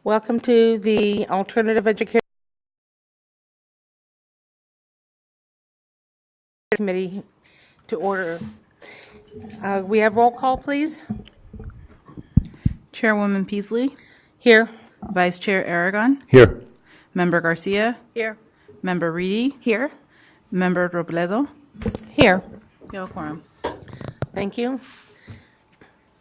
Welcome to the Alternative Education Committee to order. We have roll call, please. Chairwoman Peasley. Here. Vice Chair Aragon. Here. Member Garcia. Here. Member Reedy. Here. Member Robledo. Here. You have a quorum. Thank you.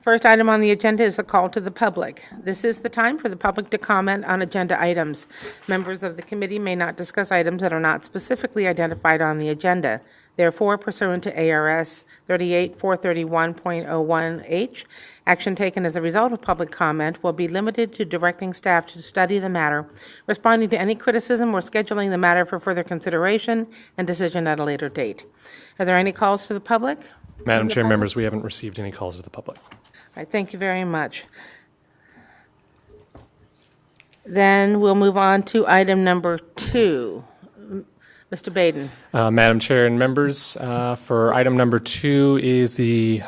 First item on the agenda is a call to the public. This is the time for the public to comment on agenda items. Members of the committee may not discuss items that are not specifically identified on the agenda. Therefore, pursuant to ARS 38431.01H, action taken as a result of public comment will be limited to directing staff to study the matter, responding to any criticism, or scheduling the matter for further consideration and decision at a later date. Are there any calls to the public? Madam Chair, members, we haven't received any calls to the public. All right, thank you very much. Then we'll move on to item number 2. Mr. Baden. Madam Chair and members, for item number 2 is the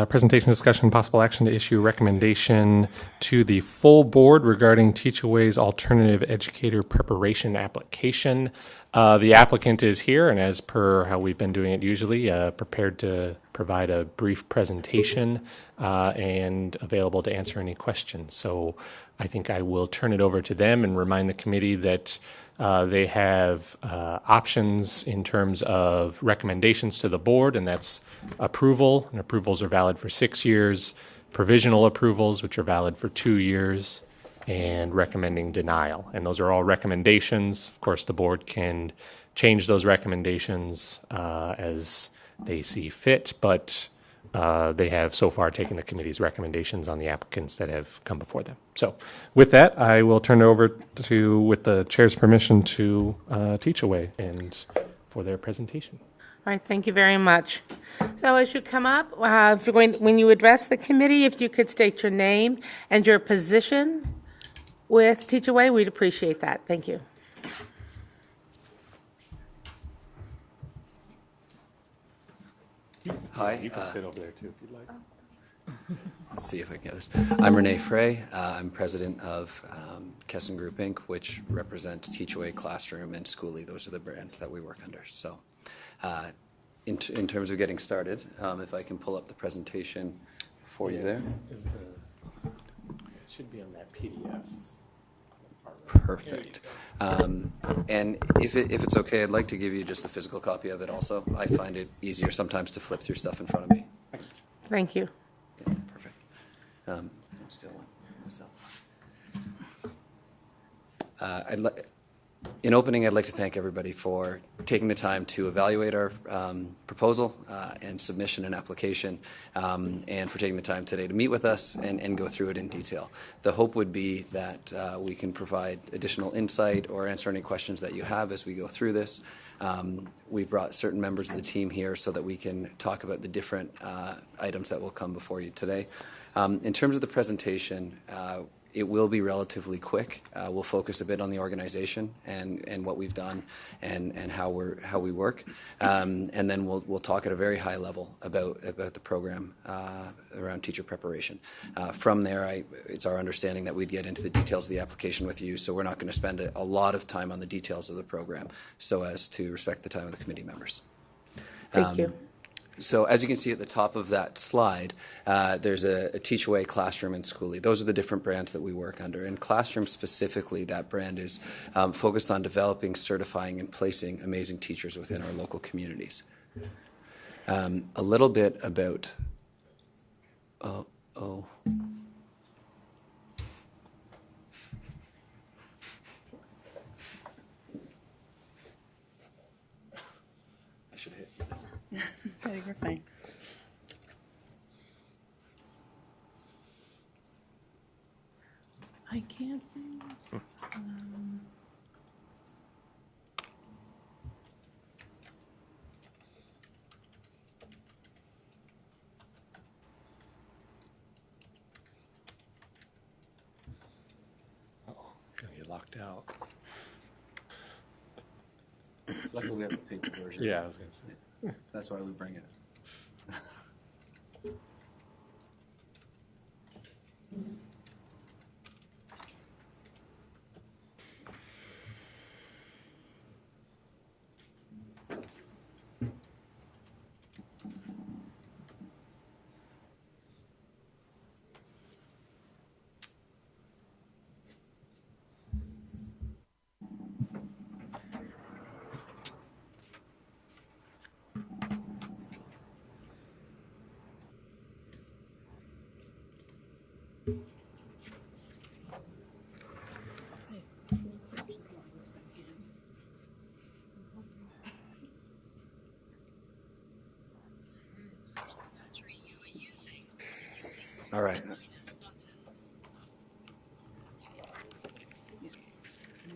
presentation, discussion, possible action to issue recommendation to the full board regarding Teach-Away's alternative educator preparation application. The applicant is here, and as per how we've been doing it usually, prepared to provide a brief presentation and available to answer any questions. So I think I will turn it over to them and remind the committee that they have options in terms of recommendations to the board, and that's approval, and approvals are valid for 6 years, provisional approvals, which are valid for 2 years, and recommending denial. And those are all recommendations. Of course, the board can change those recommendations as they see fit, but they have so far taken the committee's recommendations on the applicants that have come before them. So with that, I will turn it over to, with the chair's permission, to Teach-Away and for their presentation. All right, thank you very much. So as you come up, if you're when you address the committee, if you could state your name and your position with Teach-Away, we'd appreciate that. Thank you. Hi. You can sit over there too if you'd like. Let's see if I can get this. I'm Renee Frey. I'm president of Kesson Group Inc., which represents Teach-Away, Classroom, and Schooly. Those are the brands that we work under. So in terms of getting started, if I can pull up the presentation for you there. It should be on that PDF. Perfect. And if it's okay, I'd like to give you just a physical copy of it also. I find it easier sometimes to flip through stuff in front of me. Thank you. Yeah, perfect. I'm still one myself. In opening, I'd like to thank everybody for taking the time to evaluate our proposal and submission and application, and for taking the time today to meet with us and go through it in detail. The hope would be that we can provide additional insight or answer any questions that you have as we go through this. We've brought certain members of the team here so that we can talk about the different items that will come before you today. In terms of the presentation, it will be relatively quick. We'll focus a bit on the organization and what we've done and how we work, and then we'll talk at a very high level about the program around teacher preparation. From there, it's our understanding that we'd get into the details of the application with you, so we're not going to spend a lot of time on the details of the program, so as to respect the time of the committee members. Thank you. So as you can see at the top of that slide, there's a Teach-Away, Classroom, and Schooly. Those are the different brands that we work under. In Classroom specifically, that brand is focused on developing, certifying, and placing amazing teachers within our local communities. A little bit about... I should hit... You're fine. I can't. You're locked out. Luckily, we have the paper version. Yeah, I was going to say. That's why we bring it. All right.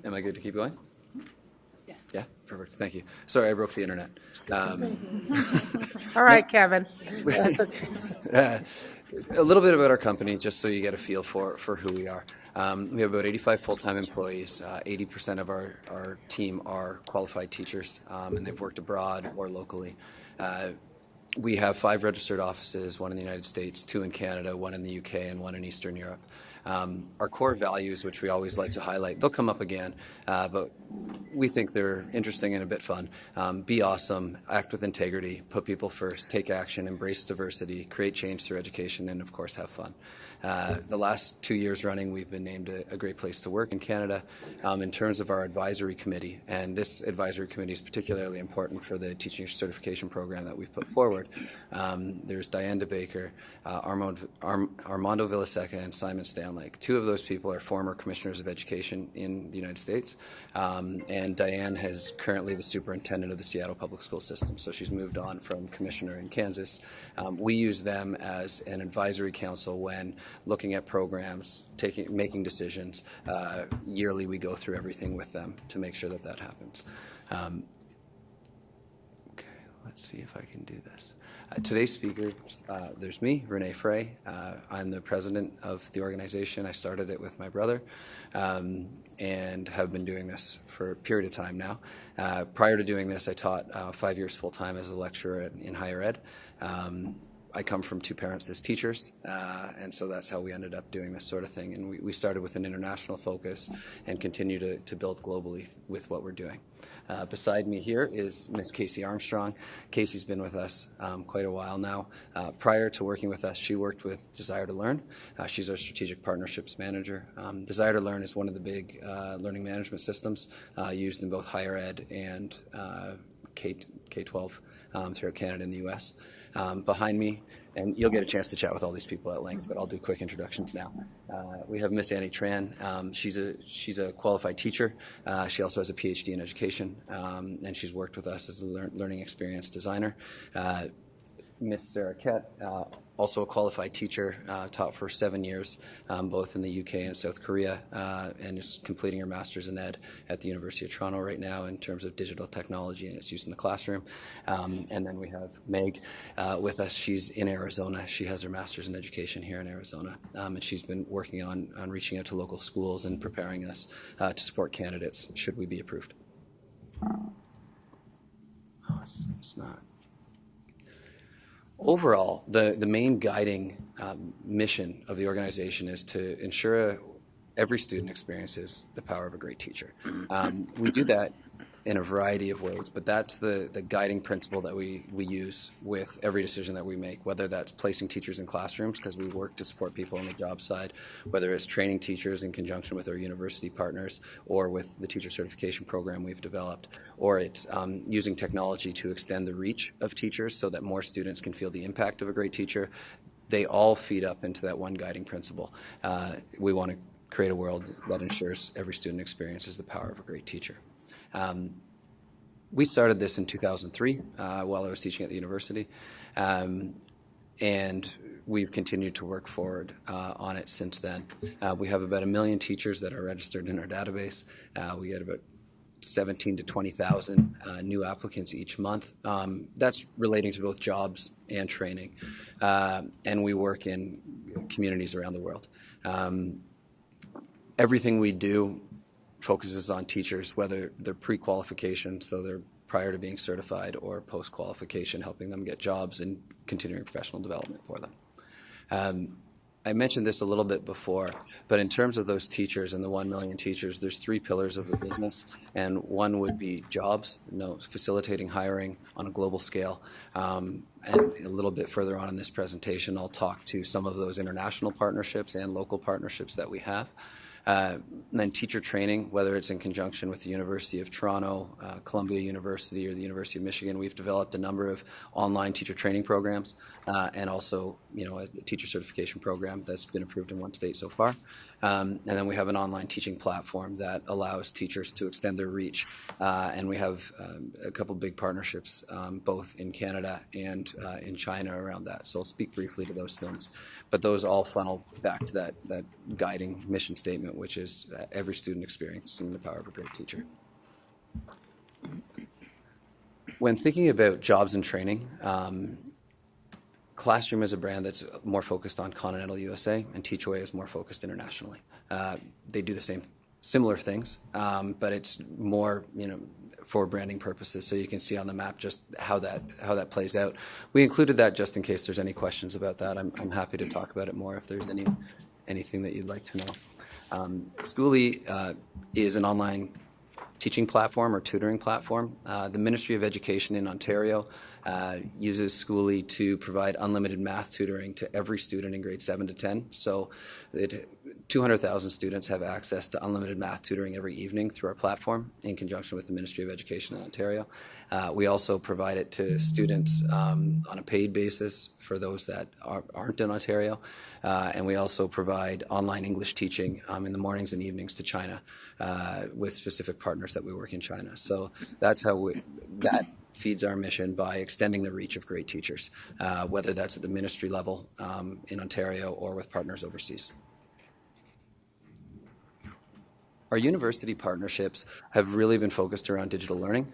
Am I good to keep going? Yes. Yeah, perfect. Thank you. Sorry, I broke the internet. All right, Kevin. A little bit about our company, just so you get a feel for who we are. We have about 85 full-time employees. 80% of our team are qualified teachers, and they've worked abroad or locally. We have 5 registered offices, 1 in the United States, 2 in Canada, 1 in the UK, and 1 in Eastern Europe. Our core values, which we always like to highlight, they'll come up again, but we think they're interesting and a bit fun. Be awesome, act with integrity, put people first, take action, embrace diversity, create change through education, and of course have fun. The last 2 years running, we've been named a great place to work in Canada. In terms of our advisory committee, and this advisory committee is particularly important for the teaching certification program that we've put forward. There's Diane DeBaker, Armando Villaseca, and Simon Stanlake. 2 of those people are former commissioners of education in the United States, and Diane is currently the superintendent of the Seattle Public School System, so she's moved on from commissioner in Kansas. We use them as an advisory council when looking at programs, making decisions. Yearly, we go through everything with them to make sure that happens. Okay, let's see if I can do this. Today's speaker, there's me, Renee Frey. I'm the president of the organization. I started it with my brother and have been doing this for a period of time now. Prior to doing this, I taught 5 years full-time as a lecturer in higher ed. I come from 2 parents as teachers, and so that's how we ended up doing this sort of thing. And we started with an international focus and continue to build globally with what we're doing. Beside me here is Miss Casey Armstrong. Casey's been with us quite a while now. Prior to working with us, she worked with Desire to Learn. She's our strategic partnerships manager. Desire to Learn is one of the big learning management systems used in both higher ed and K-12 throughout Canada and the U.S. Behind me, and you'll get a chance to chat with all these people at length, but I'll do quick introductions now. We have Miss Annie Tran. She's a qualified teacher. She also has a PhD in education, and she's worked with us as a learning experience designer. Miss Sarah Kett, also a qualified teacher, taught for 7 years, both in the UK and South Korea, and is completing her master's in ed at the University of Toronto right now in terms of digital technology and its use in the classroom. And then we have Meg with us. She's in Arizona. She has her master's in education here in Arizona, and she's been working on reaching out to local schools and preparing us to support candidates should we be approved. Oh, it's not. Overall, the main guiding mission of the organization is to ensure every student experiences the power of a great teacher. We do that in a variety of ways, but that's the guiding principle that we use with every decision that we make, whether that's placing teachers in classrooms, because we work to support people on the job side, whether it's training teachers in conjunction with our university partners or with the teacher certification program we've developed, or it's using technology to extend the reach of teachers so that more students can feel the impact of a great teacher. They all feed up into that one guiding principle. We want to create a world that ensures every student experiences the power of a great teacher. We started this in 2003 while I was teaching at the university, and we've continued to work forward on it since then. We have about 1 million teachers that are registered in our database. We get about 17 to 20,000 new applicants each month. That's relating to both jobs and training, and we work in communities around the world. Everything we do focuses on teachers, whether they're pre-qualification, so they're prior to being certified, or post-qualification, helping them get jobs and continuing professional development for them. I mentioned this a little bit before, but in terms of those teachers and the 1 million teachers, there's 3 pillars of the business, and one would be jobs, facilitating hiring on a global scale. And a little bit further on in this presentation, I'll talk to some of those international partnerships and local partnerships that we have. And then teacher training, whether it's in conjunction with the University of Toronto, Columbia University, or the University of Michigan. We've developed a number of online teacher training programs, and also, a teacher certification program that's been approved in 1 state so far. And then we have an online teaching platform that allows teachers to extend their reach. And we have a couple big partnerships, both in Canada and in China around that. So I'll speak briefly to those things. But those all funnel back to that guiding mission statement, which is every student experiencing the power of a great teacher. When thinking about jobs and training, Classroom is a brand that's more focused on continental USA, and Teachaway is more focused internationally. They do the similar things, but it's more, for branding purposes. So you can see on the map just how that plays out. We included that just in case there's any questions about that. I'm happy to talk about it more if there's anything that you'd like to know. Schooly is an online teaching platform or tutoring platform. The Ministry of Education in Ontario uses Schooly to provide unlimited math tutoring to every student in grades 7 to 10. So 200,000 students have access to unlimited math tutoring every evening through our platform in conjunction with the Ministry of Education in Ontario. We also provide it to students on a paid basis for those that aren't in Ontario. And we also provide online English teaching in the mornings and evenings to China with specific partners that we work in China. So that's how that feeds our mission by extending the reach of great teachers, whether that's at the ministry level in Ontario or with partners overseas. Our university partnerships have really been focused around digital learning.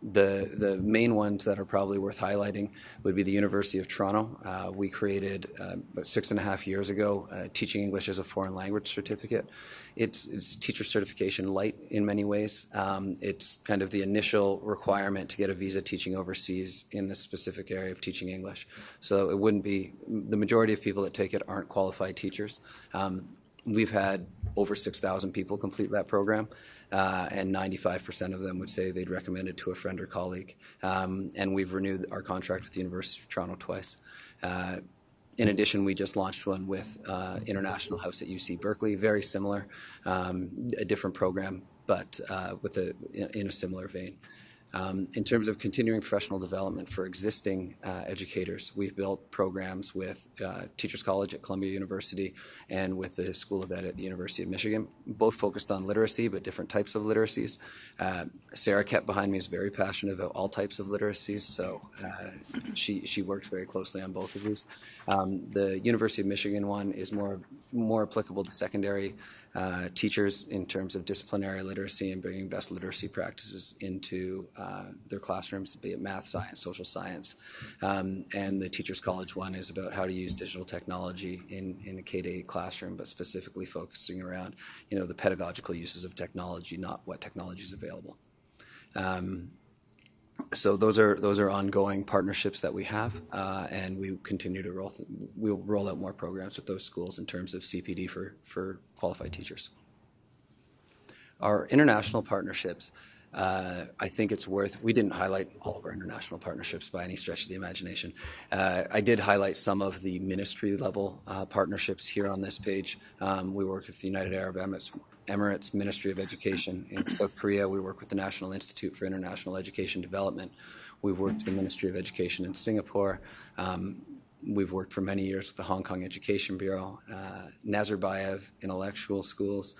The main ones that are probably worth highlighting would be the University of Toronto. We created about 6.5 years ago Teaching English as a Foreign Language certificate. It's teacher certification light in many ways. It's kind of the initial requirement to get a visa teaching overseas in the specific area of teaching English. So it wouldn't be, the majority of people that take it aren't qualified teachers. We've had over 6,000 people complete that program, and 95% of them would say they'd recommend it to a friend or colleague. And we've renewed our contract with the University of Toronto twice. In addition, we just launched one with International House at UC Berkeley, very similar, a different program, but in a similar vein. In terms of continuing professional development for existing educators, we've built programs with Teachers College at Columbia University and with the School of Ed at the University of Michigan, both focused on literacy, but different types of literacies. Sarah Kep behind me is very passionate about all types of literacies, so she worked very closely on both of these. The University of Michigan one is more applicable to secondary teachers in terms of disciplinary literacy and bringing best literacy practices into their classrooms, be it math, science, social science. And the Teachers College one is about how to use digital technology in a K-8 classroom, but specifically focusing around, the pedagogical uses of technology, not what technology is available. So those are ongoing partnerships that we have, and we continue to we'll roll out more programs with those schools in terms of CPD for qualified teachers. Our international partnerships, I think it's we didn't highlight all of our international partnerships by any stretch of the imagination. I did highlight some of the ministry level partnerships here on this page. We work with the United Arab Emirates Ministry of Education. In South Korea, we work with the National Institute for International Education Development. We've worked with the Ministry of Education in Singapore. We've worked for many years with the Hong Kong Education Bureau, Nazarbayev Intellectual Schools,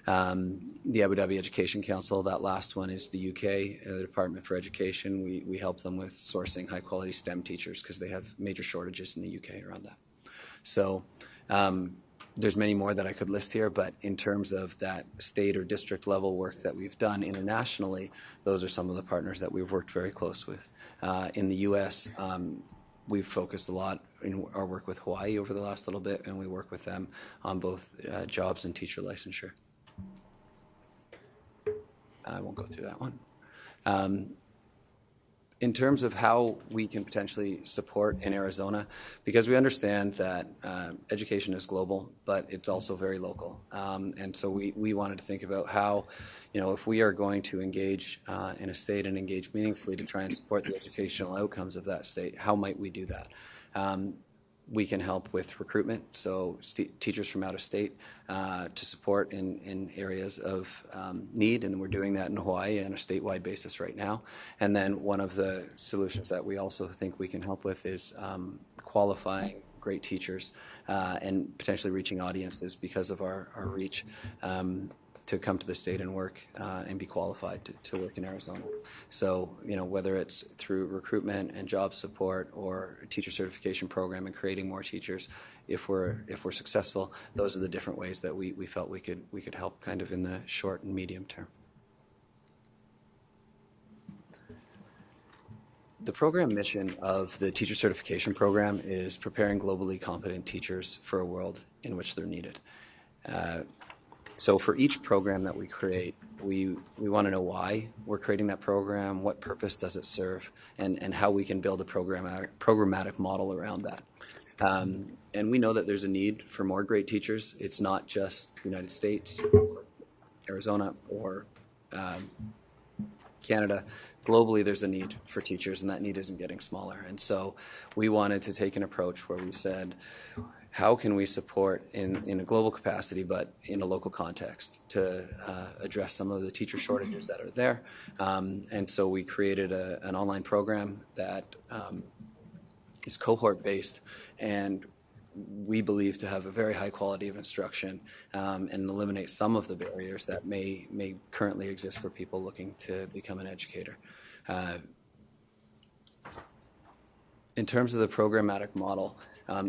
the Abu Dhabi Education Council. That last one is the UK, the Department for Education. We help them with sourcing high-quality STEM teachers because they have major shortages in the UK around that. So there's many more that I could list here, but in terms of that state or district level work that we've done internationally, those are some of the partners that we've worked very close with. In the U.S., we've focused a lot in our work with Hawaii over the last little bit, and we work with them on both jobs and teacher licensure. I won't go through that one. In terms of how we can potentially support in Arizona, because we understand that education is global, but it's also very local. And so we wanted to think about how, if we are going to engage in a state and engage meaningfully to try and support the educational outcomes of that state, how might we do that? We can help with recruitment, so teachers from out of state to support in areas of need, and we're doing that in Hawaii on a statewide basis right now. And then one of the solutions that we also think we can help with is qualifying great teachers and potentially reaching audiences because of our reach to come to the state and work and be qualified to work in Arizona. So, whether it's through recruitment and job support or a teacher certification program and creating more teachers, if we're successful, those are the different ways that we felt we could help kind of in the short and medium term. The program mission of the teacher certification program is preparing globally competent teachers for a world in which they're needed. So for each program that we create, we want to know why we're creating that program, what purpose does it serve, and how we can build a programmatic model around that. And we know that there's a need for more great teachers. It's not just the United States or Arizona or Canada. Globally, there's a need for teachers, and that need isn't getting smaller. And so we wanted to take an approach where we said, how can we support in a global capacity, but in a local context, to address some of the teacher shortages that are there? And so we created an online program that is cohort-based, and we believe to have a very high quality of instruction and eliminate some of the barriers that may currently exist for people looking to become an educator. In terms of the programmatic model,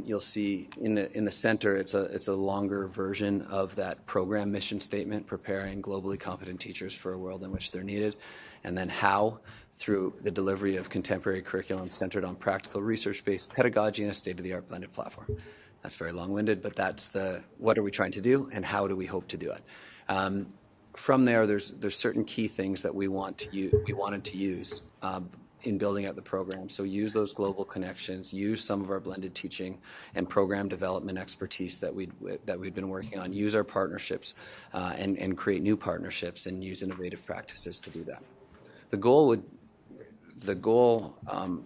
you'll see in the center, it's a longer version of that program mission statement, preparing globally competent teachers for a world in which they're needed, and then how, through the delivery of contemporary curriculum centered on practical research-based pedagogy and a state-of-the-art blended platform. That's very long-winded, but that's what are we trying to do and how do we hope to do it? From there, there's certain key things that we wanted to use in building out the program. So use those global connections, use some of our blended teaching and program development expertise that we've been working on, use our partnerships and create new partnerships and use innovative practices to do that. The goal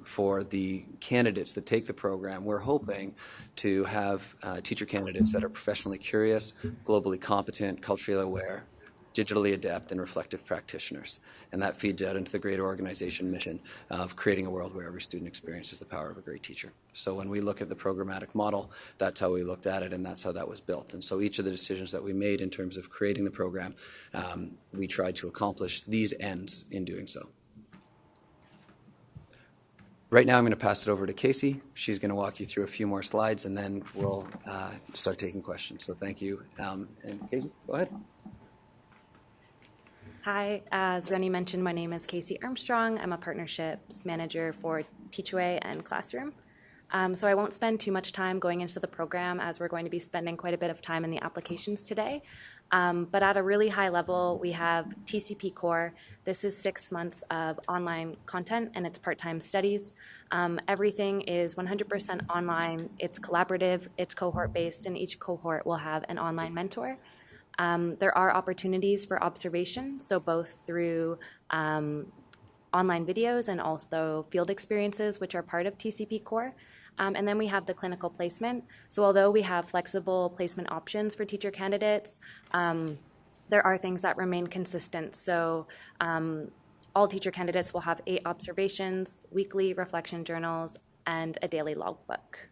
for the candidates that take the program, we're hoping to have teacher candidates that are professionally curious, globally competent, culturally aware, digitally adept, and reflective practitioners. And that feeds out into the greater organization mission of creating a world where every student experiences the power of a great teacher. So when we look at the programmatic model, that's how we looked at it, and that's how that was built. And so each of the decisions that we made in terms of creating the program, we tried to accomplish these ends in doing so. Right now, I'm going to pass it over to Casey. She's going to walk you through a few more slides, and then we'll start taking questions. So thank you. And Casey, go ahead. Hi, as Rennie mentioned, my name is Casey Armstrong. I'm a partnerships manager for Teachaway and Classroom. So I won't spend too much time going into the program, as we're going to be spending quite a bit of time in the applications today. But at a really high level, we have TCP Core. This is 6 months of online content, and it's part-time studies. Everything is 100% online. It's collaborative, it's cohort-based, and each cohort will have an online mentor. There are opportunities for observation, so both through online videos and also field experiences, which are part of TCP Core. And then we have the clinical placement. So although we have flexible placement options for teacher candidates, there are things that remain consistent. So all teacher candidates will have 8 observations, weekly reflection journals, and a daily logbook.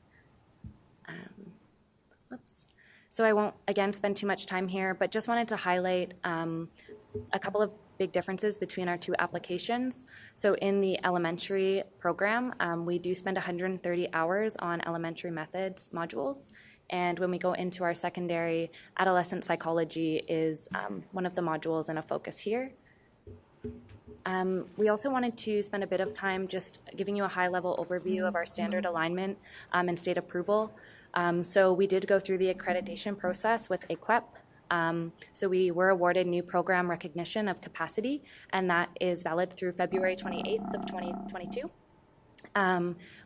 So I won't, again, spend too much time here, but just wanted to highlight a couple of big differences between our 2 applications. So in the elementary program, we do spend 130 hours on elementary methods modules. And when we go into our secondary, adolescent psychology is one of the modules and a focus here. We also wanted to spend a bit of time just giving you a high-level overview of our standard alignment and state approval. So we did go through the accreditation process with AQEP. So we were awarded new program recognition of capacity, and that is valid through February 28th of 2022.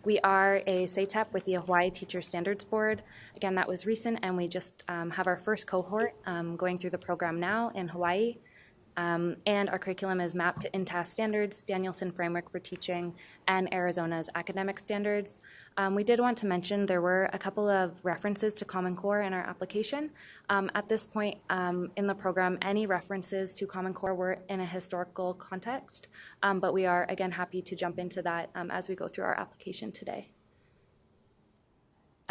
We are a SATEP with the Hawaii Teacher Standards Board. Again, that was recent, and we just have our first cohort going through the program now in Hawaii. And our curriculum is mapped to INTAS standards, Danielson Framework for Teaching, and Arizona's academic standards. We did want to mention there were a couple of references to Common Core in our application. At this point in the program, any references to Common Core were in a historical context, but we are, again, happy to jump into that as we go through our application today.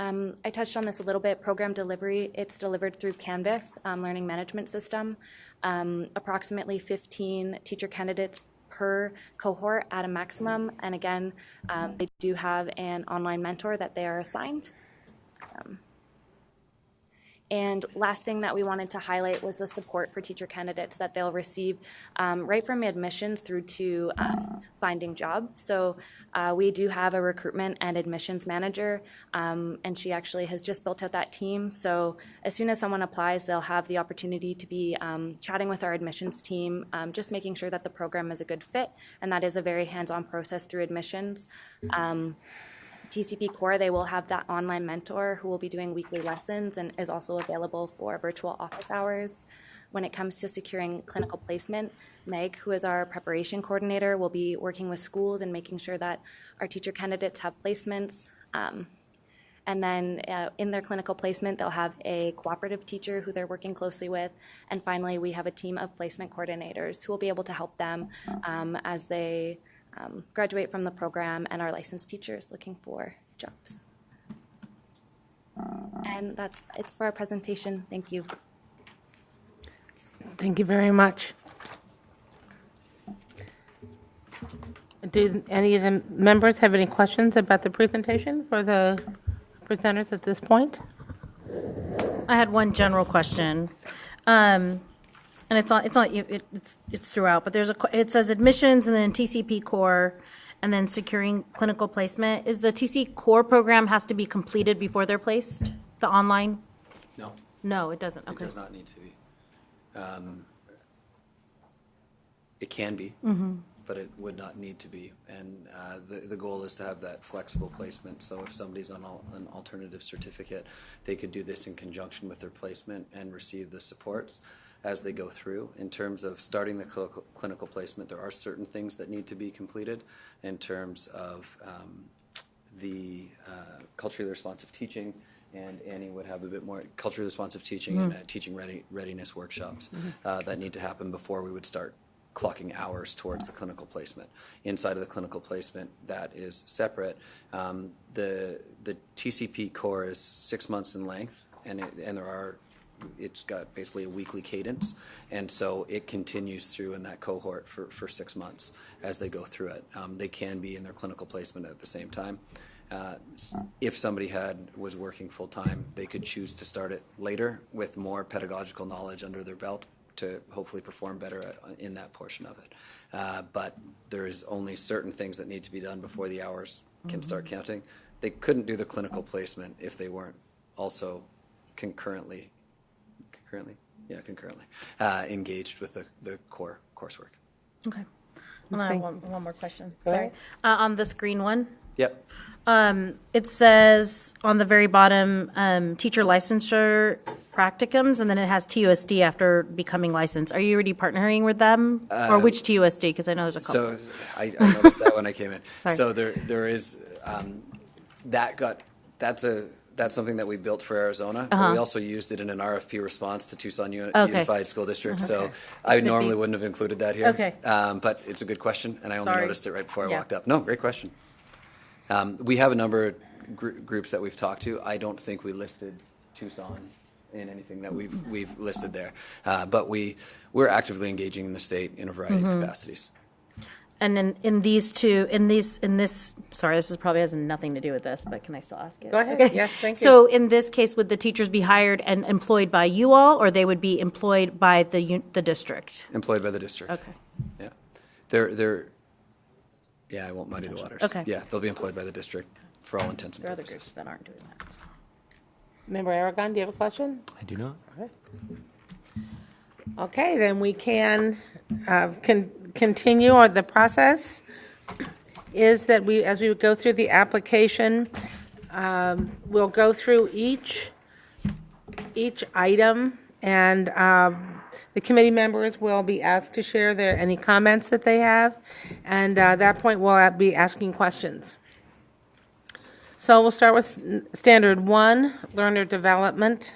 I touched on this a little bit. Program delivery, it's delivered through Canvas, learning management system. Approximately 15 teacher candidates per cohort at a maximum. And again, they do have an online mentor that they are assigned. And last thing that we wanted to highlight was the support for teacher candidates that they'll receive right from admissions through to finding jobs. So we do have a recruitment and admissions manager, and she actually has just built out that team. So as soon as someone applies, they'll have the opportunity to be chatting with our admissions team, just making sure that the program is a good fit, and that is a very hands-on process through admissions. TCP Core, they will have that online mentor who will be doing weekly lessons and is also available for virtual office hours. When it comes to securing clinical placement, Meg, who is our preparation coordinator, will be working with schools and making sure that our teacher candidates have placements. And then in their clinical placement, they'll have a cooperative teacher who they're working closely with. And finally, we have a team of placement coordinators who will be able to help them as they graduate from the program and are licensed teachers looking for jobs. And it's for our presentation. Thank you. Thank you very much. Do any of the members have any questions about the presentation for the presenters at this point? I had one general question, and it's throughout. But it says admissions and then TCP Core, and then securing clinical placement. Is the TC Core program has to be completed before they're placed? The online? No, No, it doesn't. it Okay. does not need to be. It can be, but it would not need to be. And the goal is to have that flexible placement. So if somebody's on an alternative certificate, they could do this in conjunction with their placement and receive the supports as they go through. In terms of starting the clinical placement, there are certain things that need to be completed in terms of the culturally responsive teaching, and Annie would have a bit more culturally responsive teaching and teaching readiness workshops that need to happen before we would start clocking hours towards the clinical placement. Inside of the clinical placement, that is separate. The TCP core is 6 months in length, and it's got basically a weekly cadence, and so it continues through in that cohort for 6 months as they go through it. They can be in their clinical placement at the same time. If somebody was working full-time, they could choose to start it later with more pedagogical knowledge under their belt to hopefully perform better in that portion of it. But there is only certain things that need to be done before the hours can start counting. They couldn't do the clinical placement if they weren't also concurrently engaged with the core coursework. Okay. And I have one more question. Go Sorry. ahead. On this green one, Yep. it says on the very bottom, teacher licensure practicums, and then it has TUSD after becoming licensed. Are you already partnering with them? Or which TUSD? Because I know there's a couple. So I noticed that when I came in. Sorry. So there is that's something that we built for Arizona. But we also used it in an RFP response to Tucson Unified School District. So I normally wouldn't have included that here. Okay. But it's a good question, and I only Sorry. noticed it right before I Yeah. walked up. No, great question. We have a number of groups that we've talked to. I don't think we listed Tucson in anything that we've listed there. But we're actively engaging in the state in a variety of capacities. And in this, sorry, this probably has nothing to do with this, but can I still ask it? Go ahead. Okay. Yes, thank you. So in this case, would the teachers be hired and employed by you all, or they would be employed by the district? Employed by the district. Okay. Yeah. Yeah, I won't muddy the waters. Okay. Yeah, they'll be employed by the district for all intents and There are other purposes. groups that aren't doing that. Member Aragon, do you have a question? I do not. Okay, then we can continue, or the process is that as we go through the application, we'll go through each item, and the committee members will be asked to share any comments that they have, and at that point we'll be asking questions. So we'll start with standard 1, learner development.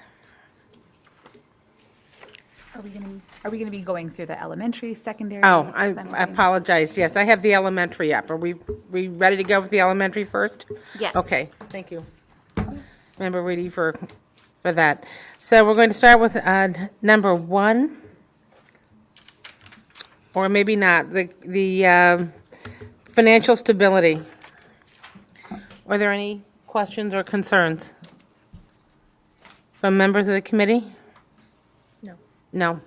Are we going to be going through the elementary, secondary? Oh, I simultaneous? apologize. Yes, I have the elementary up. Are we ready to go with the elementary first? Yes. Okay, thank you. Member Reedy for that. So we're going to start with number 1, or maybe not, the financial stability. Are there any questions or concerns from members of the committee? No.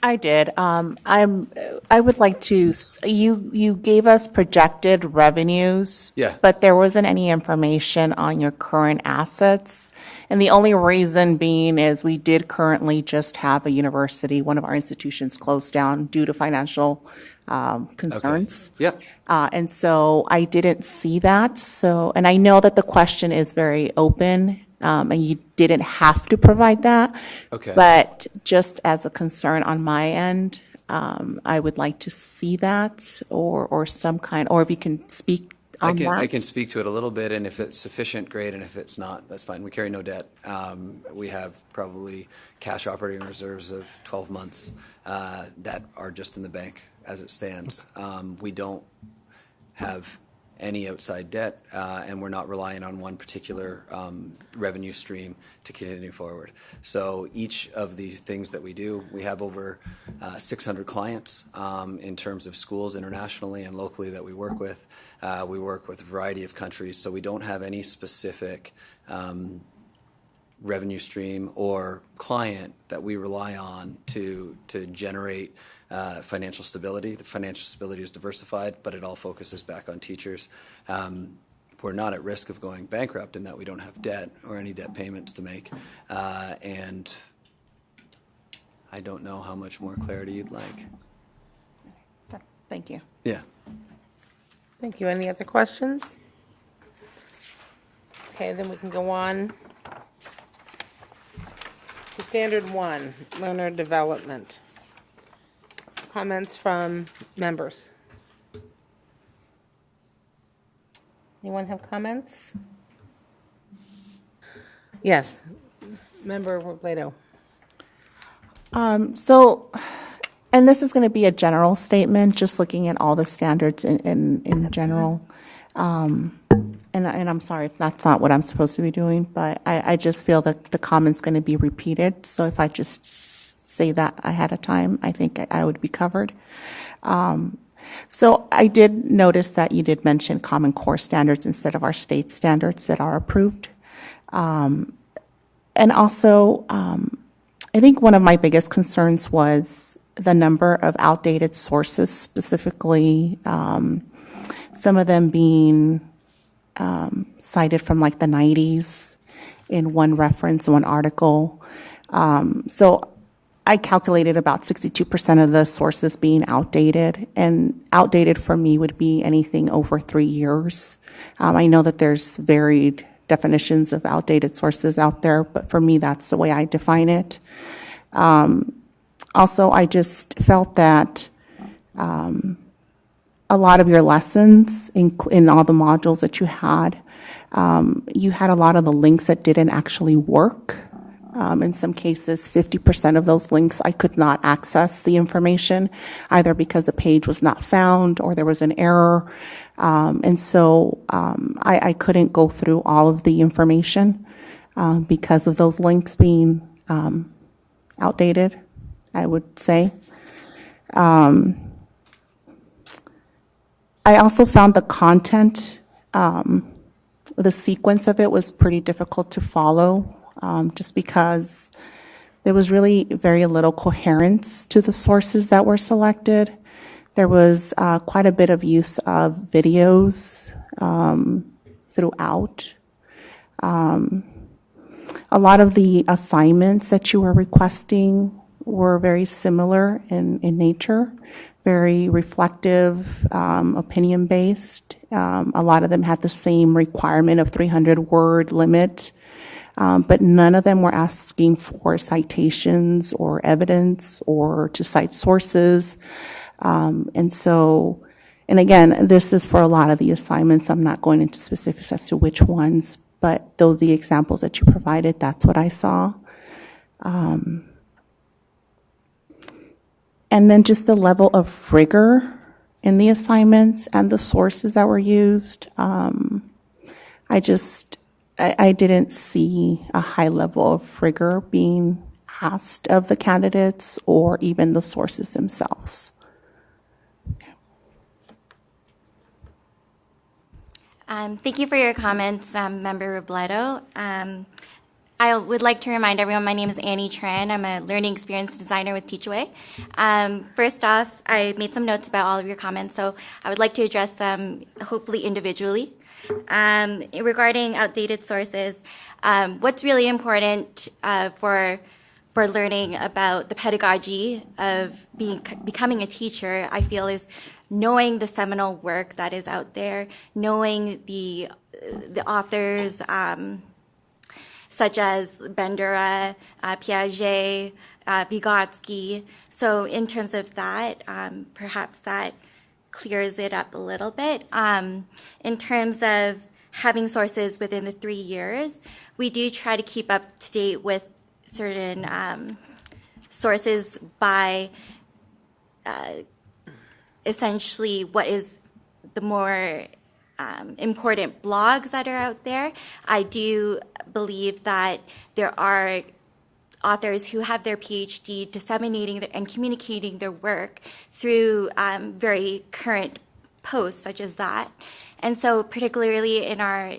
I did. I would like to. You gave us projected revenues. Yeah. But there wasn't any information on your current assets, and the only reason being is we did currently just have a university, one of our institutions, closed down due to financial concerns. Yeah. And so I didn't see that. So, and I know that the question is very open. And you didn't have to provide that. Okay. But just as a concern on my end, I would like to see that or some kind, or if you can speak on that. I can speak to it a little bit, and if it's sufficient, great, and if it's not, that's fine. We carry no debt. We have probably cash operating reserves of 12 months that are just in the bank as it stands. We don't have any outside debt, and we're not relying on one particular revenue stream to continue forward. So each of the things that we do, we have over 600 clients in terms of schools internationally and locally that we work with. We work with a variety of countries, so we don't have any specific revenue stream or client that we rely on to generate financial stability. The financial stability is diversified, but it all focuses back on teachers. We're not at risk of going bankrupt in that we don't have debt or any debt payments to make. And I don't know how much more clarity you'd like. Thank you. Yeah. Thank you. Any other questions? Okay, then we can go on to standard 1, learner development. Comments from members? Anyone have comments? Yes. Member Robledo. So, and this is going to be a general statement, just looking at all the standards in general. And I'm sorry if that's not what I'm supposed to be doing, but I just feel that the comment's going to be repeated. So if I just say that ahead of time, I think I would be covered. So I did notice that you did mention Common Core standards instead of our state standards that are approved. And also, I think one of my biggest concerns was the number of outdated sources, specifically some of them being cited from like the 90s in one reference, one article. So I calculated about 62% of the sources being outdated, and outdated for me would be anything over 3 years. I know that there's varied definitions of outdated sources out there, but for me, that's the way I define it. Also, I just felt that a lot of your lessons in all the modules that you had a lot of the links that didn't actually work. In some cases, 50% of those links, I could not access the information, either because the page was not found or there was an error. And so I couldn't go through all of the information because of those links being outdated, I would say. I also found the content, the sequence of it was pretty difficult to follow. Just because there was really very little coherence to the sources that were selected. There was quite a bit of use of videos throughout. A lot of the assignments that you were requesting were very similar in nature, very reflective, opinion-based. A lot of them had the same requirement of 300-word limit. But none of them were asking for citations or evidence or to cite sources. And again, this is for a lot of the assignments. I'm not going into specifics as to which ones, but those the examples that you provided, that's what I saw. And then just the level of rigor in the assignments and the sources that were used. I didn't see a high level of rigor being asked of the candidates or even the sources themselves. Thank you for your comments, Member Robledo. I would like to remind everyone my name is Annie Tran. I'm a learning experience designer with Teachaway. First off, I made some notes about all of your comments, so I would like to address them hopefully individually. Regarding outdated sources, what's really important for learning about the pedagogy of becoming a teacher, I feel, is knowing the seminal work that is out there, knowing the authors such as Bandura, Piaget, Vygotsky. So in terms of that, perhaps that clears it up a little bit. In terms of having sources within the 3 years, we do try to keep up to date with certain sources by essentially what is the more important blogs that are out there. I do believe that there are authors who have their PhD disseminating and communicating their work through very current posts such as that. And so particularly in our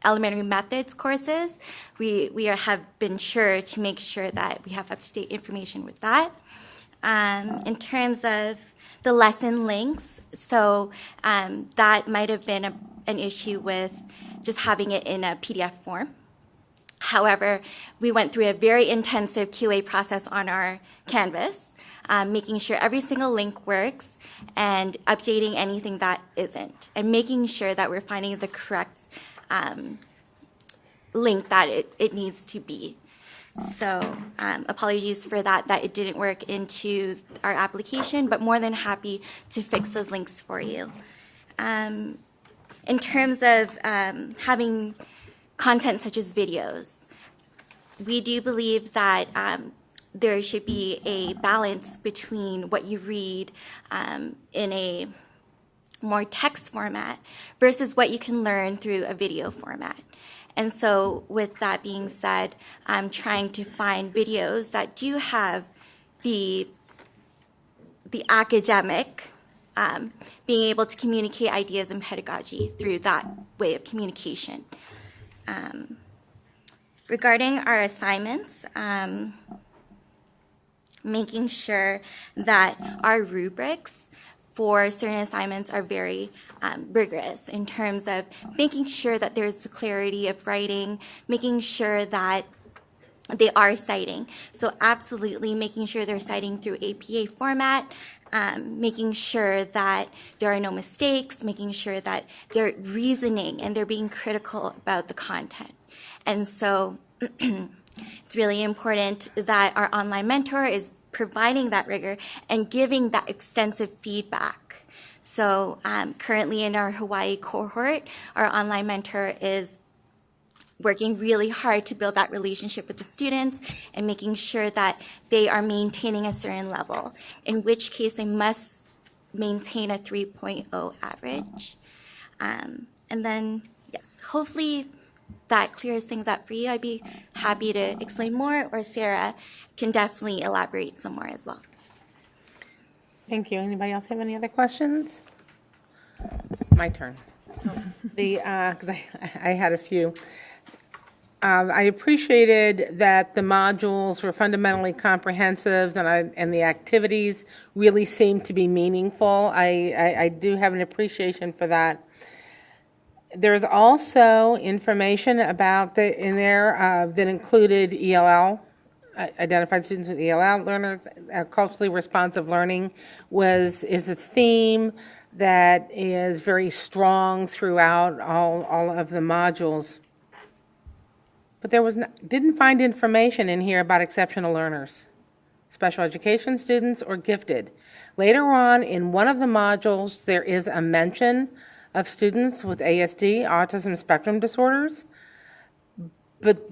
elementary methods courses, we have been sure to make sure that we have up-to-date information with that. In terms of the lesson links, so that might have been an issue with just having it in a PDF form. However, we went through a very intensive QA process on our Canvas, making sure every single link works and updating anything that isn't, and making sure that we're finding the correct link that it needs to be. So apologies for that it didn't work into our application, but more than happy to fix those links for you. In terms of having content such as videos, we do believe that there should be a balance between what you read in a more text format versus what you can learn through a video format. And so with that being said, I'm trying to find videos that do have the academic being able to communicate ideas and pedagogy through that way of communication. Regarding our assignments, making sure that our rubrics for certain assignments are very rigorous in terms of making sure that there's clarity of writing, making sure that they are citing. So absolutely making sure they're citing through APA format, making sure that there are no mistakes, making sure that they're reasoning and they're being critical about the content. And so it's really important that our online mentor is providing that rigor and giving that extensive feedback. So currently in our Hawaii cohort, our online mentor is working really hard to build that relationship with the students and making sure that they are maintaining a certain level, in which case they must maintain a 3.0 average. And then, yes, hopefully that clears things up for you. I'd be happy to explain more, or Sarah can definitely elaborate some more as well. Thank you. Anybody else have any other questions? My turn. 'Cause I had a few. I appreciated that the modules were fundamentally comprehensive and the activities really seemed to be meaningful. I do have an appreciation for that. There's also information about in there that included ELL, identified students with ELL learners. Culturally responsive learning is a theme that is very strong throughout all of the modules. But didn't find information in here about exceptional learners, special education students, or gifted. Later on in one of the modules, there is a mention of students with ASD, autism spectrum disorders. But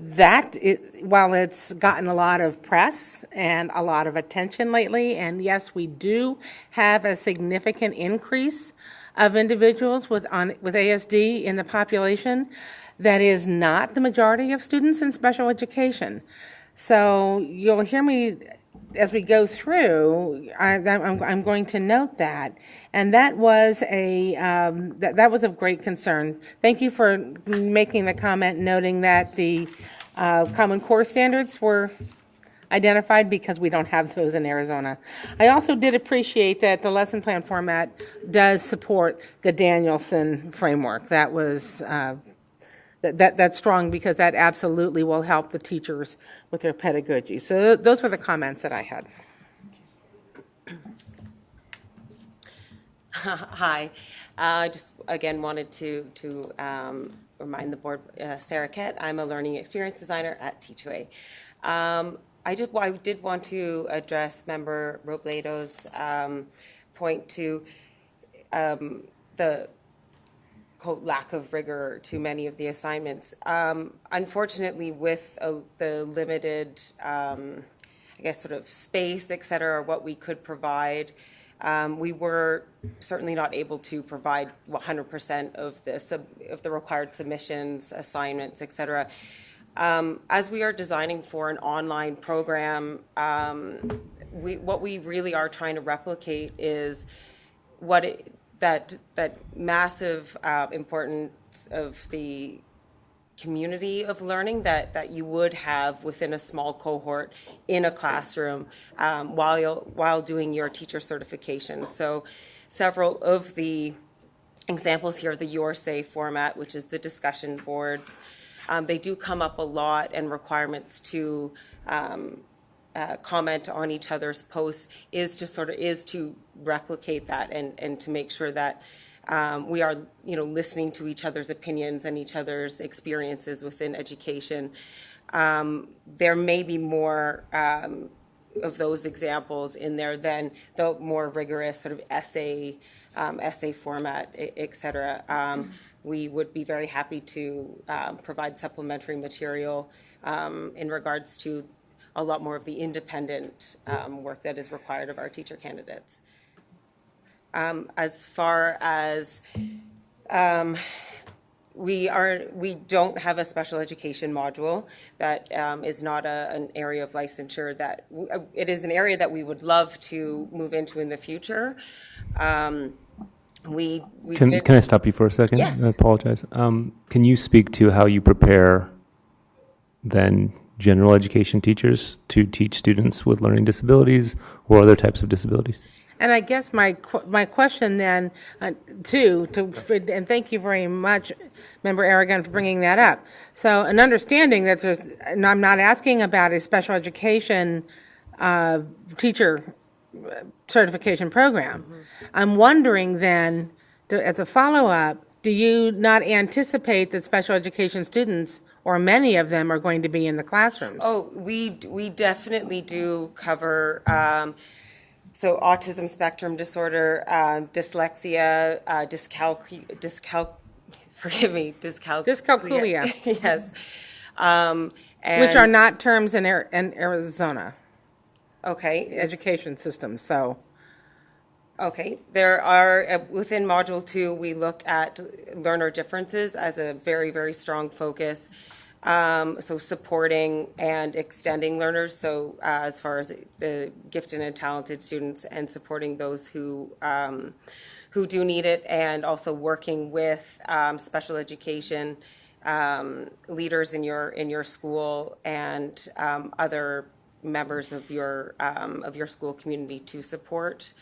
while it's gotten a lot of press and a lot of attention lately, and yes, we do have a significant increase of individuals with ASD in the population, that is not the majority of students in special education. So you'll hear me as we go through. I'm going to note that, and that was that was of great concern. Thank you for making the comment, noting that the Common Core standards were identified, because we don't have those in Arizona. I also did appreciate that the lesson plan format does support the Danielson framework. That was that's strong, because that absolutely will help the teachers with their pedagogy. So those were the comments that I had. Hi. I just again wanted to remind the board, Sarah Kett. I'm a learning experience designer at Teach-Away. I did want to address Member Robledo's point to the quote lack of rigor to many of the assignments. Unfortunately, with the limited, I guess, sort of space, et cetera, what we could provide, we were certainly not able to provide 100% of the required submissions, assignments, et cetera. As we are designing for an online program, what we really are trying to replicate is that massive importance of the community of learning that you would have within a small cohort in a classroom while doing your teacher certification. So several of the examples here, the Your Say format, which is the discussion boards, they do come up a lot, and requirements to comment on each other's posts is to replicate that and to make sure that we are listening to each other's opinions and each other's experiences within education. There may be more of those examples in there than the more rigorous sort of essay format, et cetera. We would be very happy to provide supplementary material in regards to a lot more of the independent work that is required of our teacher candidates. As far as we don't have a special education module. That is not an area of licensure that it is an area that we would love to move into in the future. Can I stop you for a second? Yes. I apologize. Can you speak to how you prepare then general education teachers to teach students with learning disabilities or other types of disabilities? And I guess my question then, too, and thank you very much, Member Aragon, for bringing that up. So an understanding that and I'm not asking about a special education teacher certification program. Mm-hmm. I'm wondering then, as a follow-up, do you not anticipate that special education students, or many of them, are going to be in the classrooms? Oh, we definitely do cover so autism spectrum disorder, dyslexia, dyscalculia. Yes. Which are not terms in Arizona. Okay. Education system, so. Okay. There are, within Module 2, we look at learner differences as a very, very strong focus. So supporting and extending learners, so as far as the gifted and talented students, and supporting those who do need it, and also working with special education leaders in your school and other members of your school community to support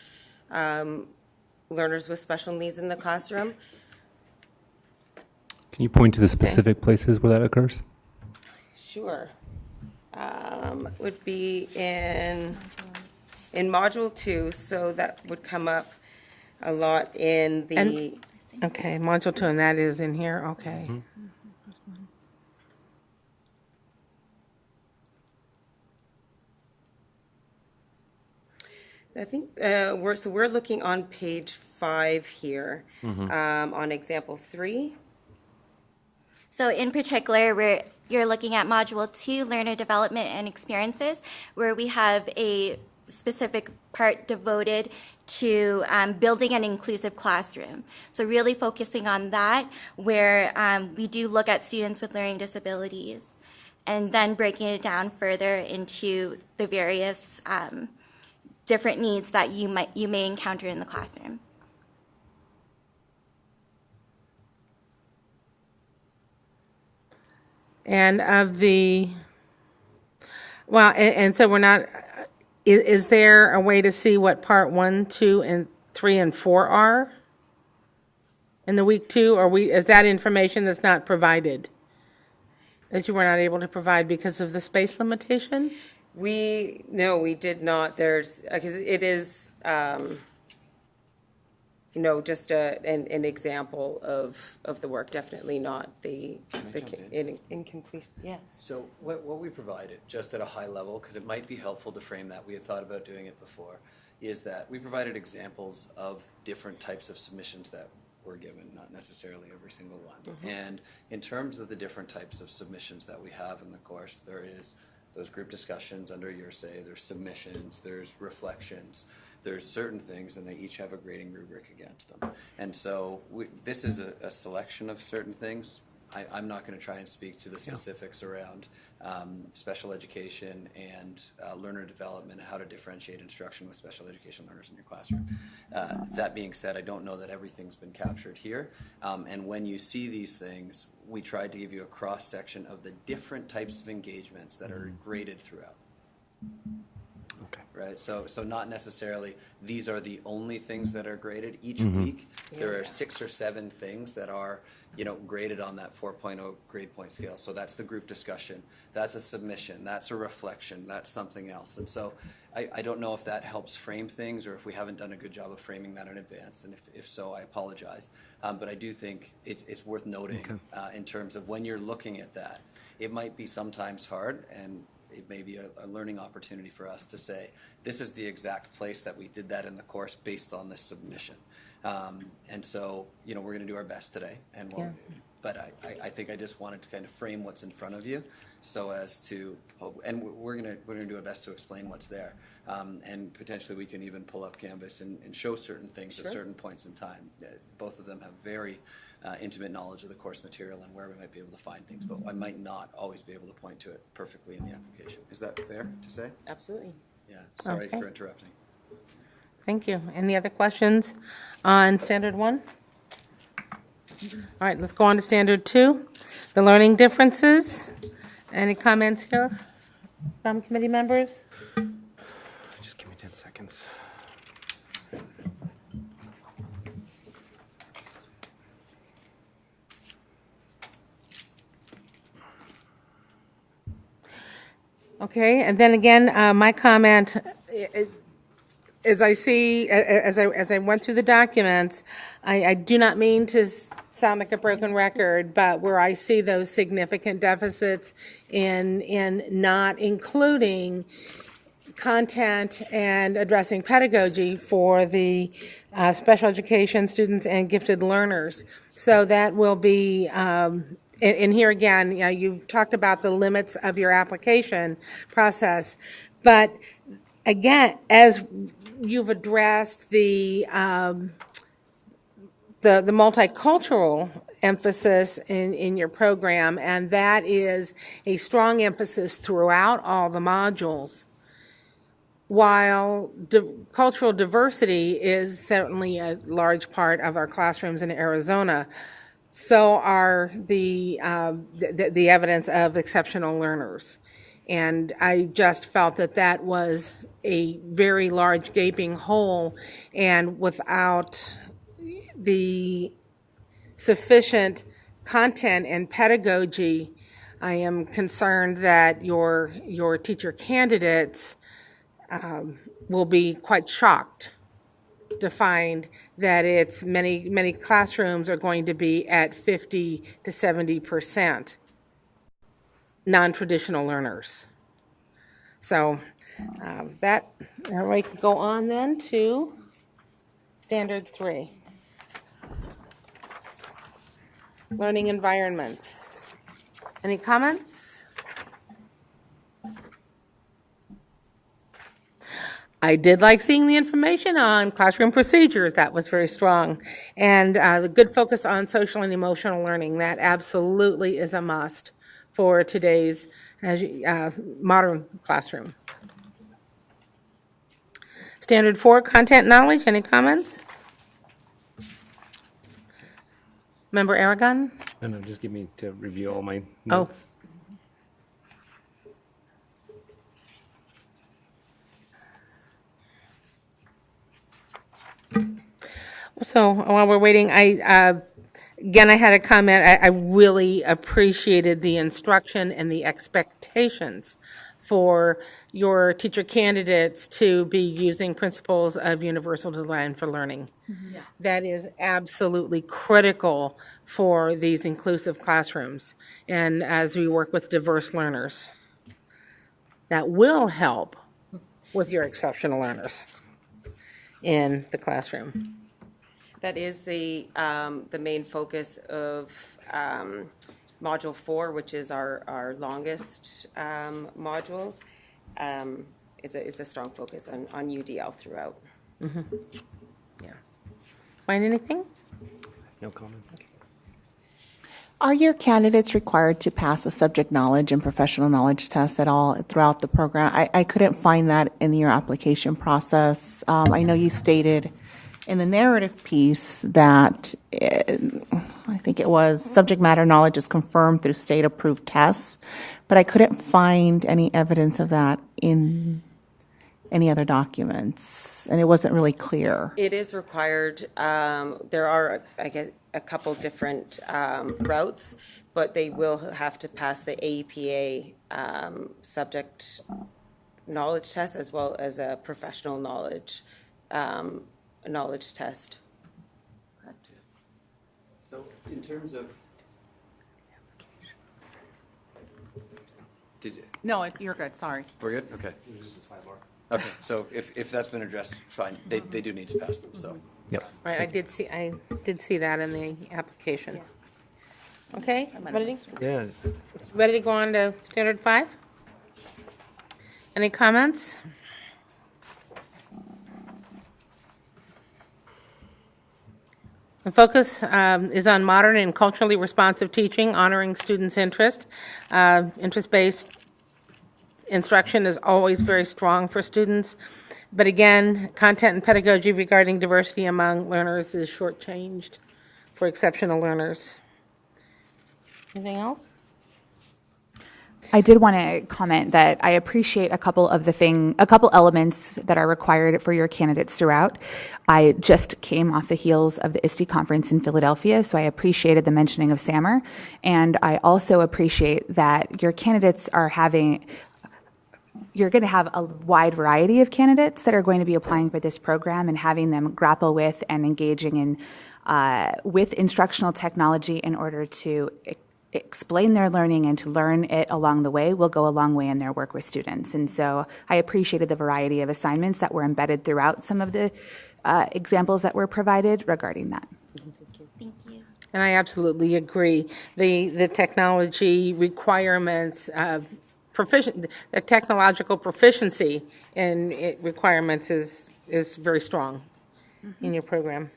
learners with special needs in the classroom. Can you point to the specific places where that occurs? Sure. Would be in Module 2, so that would come up a lot in the... Okay, Module 2, and that is in here, okay. Mm-hmm. I think we're looking on page 5 here, mm-hmm. On example 3. So in particular, you're looking at Module 2, Learner Development and Experiences, where we have a specific part devoted to building an inclusive classroom. So really focusing on that, where we do look at students with learning disabilities, and then breaking it down further into the various different needs that you may encounter in the classroom. And of the, well, and so we're not, is there a way to see what part 1, 2, and 3, and 4 are in the week 2? Or is that information that's not provided, that you were not able to provide because of the space limitation? No, we did not. There's, because it is, just an example of the work, definitely not the incomplete. Yes. So what we provided, just at a high level, because it might be helpful to frame that, we had thought about doing it before, is that we provided examples of different types of submissions that were given, not necessarily every single one. Mm-hmm. And in terms of the different types of submissions that we have in the course, there is those group discussions under your say, there's submissions, there's reflections, there's certain things, and they each have a grading rubric against them. And so this is a selection of certain things. I'm not going to try and speak to the specifics around special education and learner development, and how to differentiate instruction with special education learners in your classroom. That being said, I don't know that everything's been captured here. And when you see these things, we tried to give you a cross-section of the different types of engagements that are graded throughout. Okay. Right, so not necessarily these are the only things that are graded. Each week there are 6 or 7 things that are graded on that 4.0 grade point scale. So that's the group discussion, that's a submission, that's a reflection, that's something else. And so I don't know if that helps frame things, or if we haven't done a good job of framing that in advance, and if so, I apologize. But I do think it's worth noting in terms of when you're looking at that, it might be sometimes hard, and it may be a learning opportunity for us to say, this is the exact place that we did that in the course based on this submission. And so, we're going to do our best today. But I think I just wanted to kind of frame what's in front of you, so as to, and we're going to do our best to explain what's there. And potentially we can even pull up Canvas and show certain things at certain points in time. Both of them have very intimate knowledge of the course material and where we might be able to find things, but I might not always be able to point to it perfectly in the application. Is that fair to say? Absolutely. Yeah, sorry for interrupting. Thank you. Any other questions on Standard 1? All right, let's go on to Standard 2, the learning differences. Any comments here from committee members? Just give me 10 seconds. Okay, and then again, my comment, as I went through the documents, I do not mean to sound like a broken record, but where I see those significant deficits in not including content and addressing pedagogy for the special education students and gifted learners. So that will be, and here again, you've talked about the limits of your application process, but again, as you've addressed the multicultural emphasis in your program, and that is a strong emphasis throughout all the modules. While cultural diversity is certainly a large part of our classrooms in Arizona, so are the evidence of exceptional learners. And I just felt that was a very large gaping hole, and without the sufficient content and pedagogy, I am concerned that your teacher candidates will be quite shocked to find that it's many classrooms are going to be at 50 to 70% non-traditional learners. So we can go on then to Standard 3. Learning environments. Any comments? I did like seeing the information on classroom procedures. That was very strong. And the good focus on social and emotional learning. That absolutely is a must for today's modern classroom. Standard 4, content knowledge. Any comments? Member Aragon? No, just give me to review all my notes. So while we're waiting, I had a comment. I really appreciated the instruction and the expectations for your teacher candidates to be using principles of universal design for learning. Mm-hmm. That is absolutely critical for these inclusive classrooms and as we work with diverse learners. That will help with your exceptional learners in the classroom. That is the main focus of Module 4, which is our longest modules, is a strong focus on UDL throughout. Mm-hmm. Yeah. Find anything? No comments. Okay. Are your candidates required to pass a subject knowledge and professional knowledge test at all throughout the program? I couldn't find that in your application process. I know you stated in the narrative piece that I think it was subject matter knowledge is confirmed through state-approved tests, but I couldn't find any evidence of that in any other documents, and it wasn't really clear. It is required. There are, I guess, a couple different routes, but they will have to pass the APA subject knowledge test as well as a professional knowledge test. So in terms of, No, you're good. Sorry. We're good? Okay. This is just a sidebar. Okay, so if that's been addressed, fine. They do need to pass them, so. Yep. Right, I did see that in the application. Okay, ready? Yeah. Ready to go on to standard 5? Any comments? The focus is on modern and culturally responsive teaching, honoring students' interest. Interest-based instruction is always very strong for students. But again, content and pedagogy regarding diversity among learners is shortchanged for exceptional learners. Anything else? I did want to comment that I appreciate a couple elements that are required for your candidates throughout. I just came off the heels of the ISTE conference in Philadelphia, so I appreciated the mentioning of SAMR, and I also appreciate that your candidates you're going to have a wide variety of candidates that are going to be applying for this program and having them grapple with and engaging in with instructional technology in order to explain their learning and to learn it along the way will go a long way in their work with students. And so I appreciated the variety of assignments that were embedded throughout some of the examples that were provided regarding that. Thank you. And I absolutely agree. The technology requirements, the technological proficiency in requirements is very strong in your program.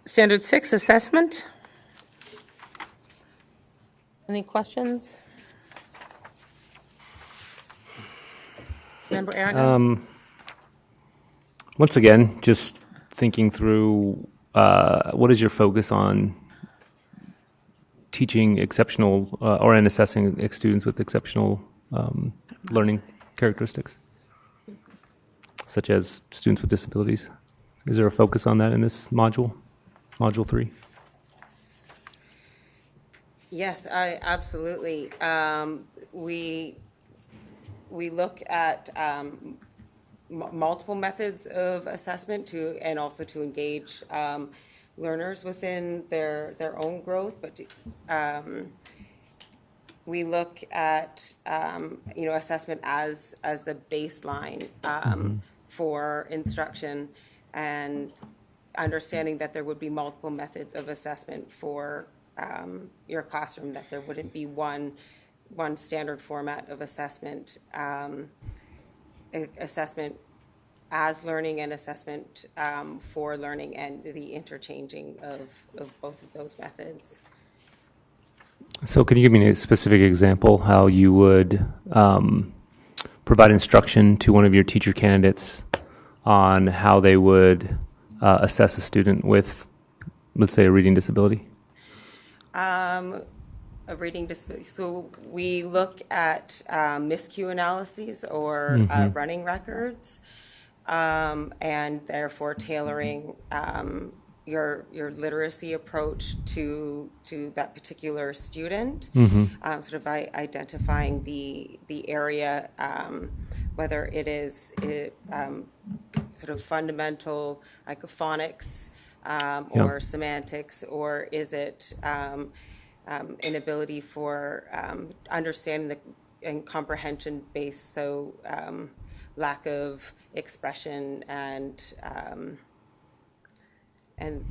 Standard 6, assessment. Any questions? Member Aragon? Once again, just thinking through what is your focus on teaching exceptional or in assessing students with exceptional learning characteristics, such as students with disabilities? Is there a focus on that in this module 3? Yes, absolutely. We look at multiple methods of assessment and also to engage learners within their own growth. But we look at assessment as the baseline for instruction, and understanding that there would be multiple methods of assessment for your classroom, that there wouldn't be one standard format of assessment. assessment as learning and assessment for learning, and the interchanging of both of those methods. So can you give me a specific example how you would provide instruction to one of your teacher candidates on how they would assess a student with, let's say, a reading disability? A reading disability. So we look at miscue analyses or running records, and therefore tailoring your literacy approach to that particular student. Sort of identifying the area, whether it is sort of fundamental like phonics or semantics, or is it inability for understanding and comprehension based, so lack of expression and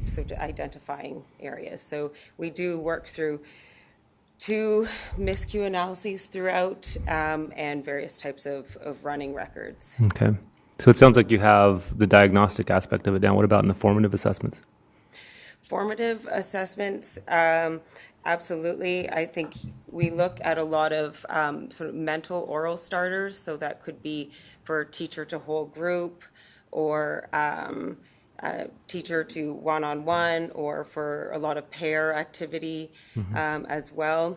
so identifying areas. So we do work through 2 miscue analyses throughout and various types of running records. Okay. So it sounds like you have the diagnostic aspect of it down. What about in the formative assessments? Formative assessments, absolutely. I think we look at a lot of sort of mental oral starters, so that could be for teacher to whole group, or teacher to one-on-one, or for a lot of pair activity as well.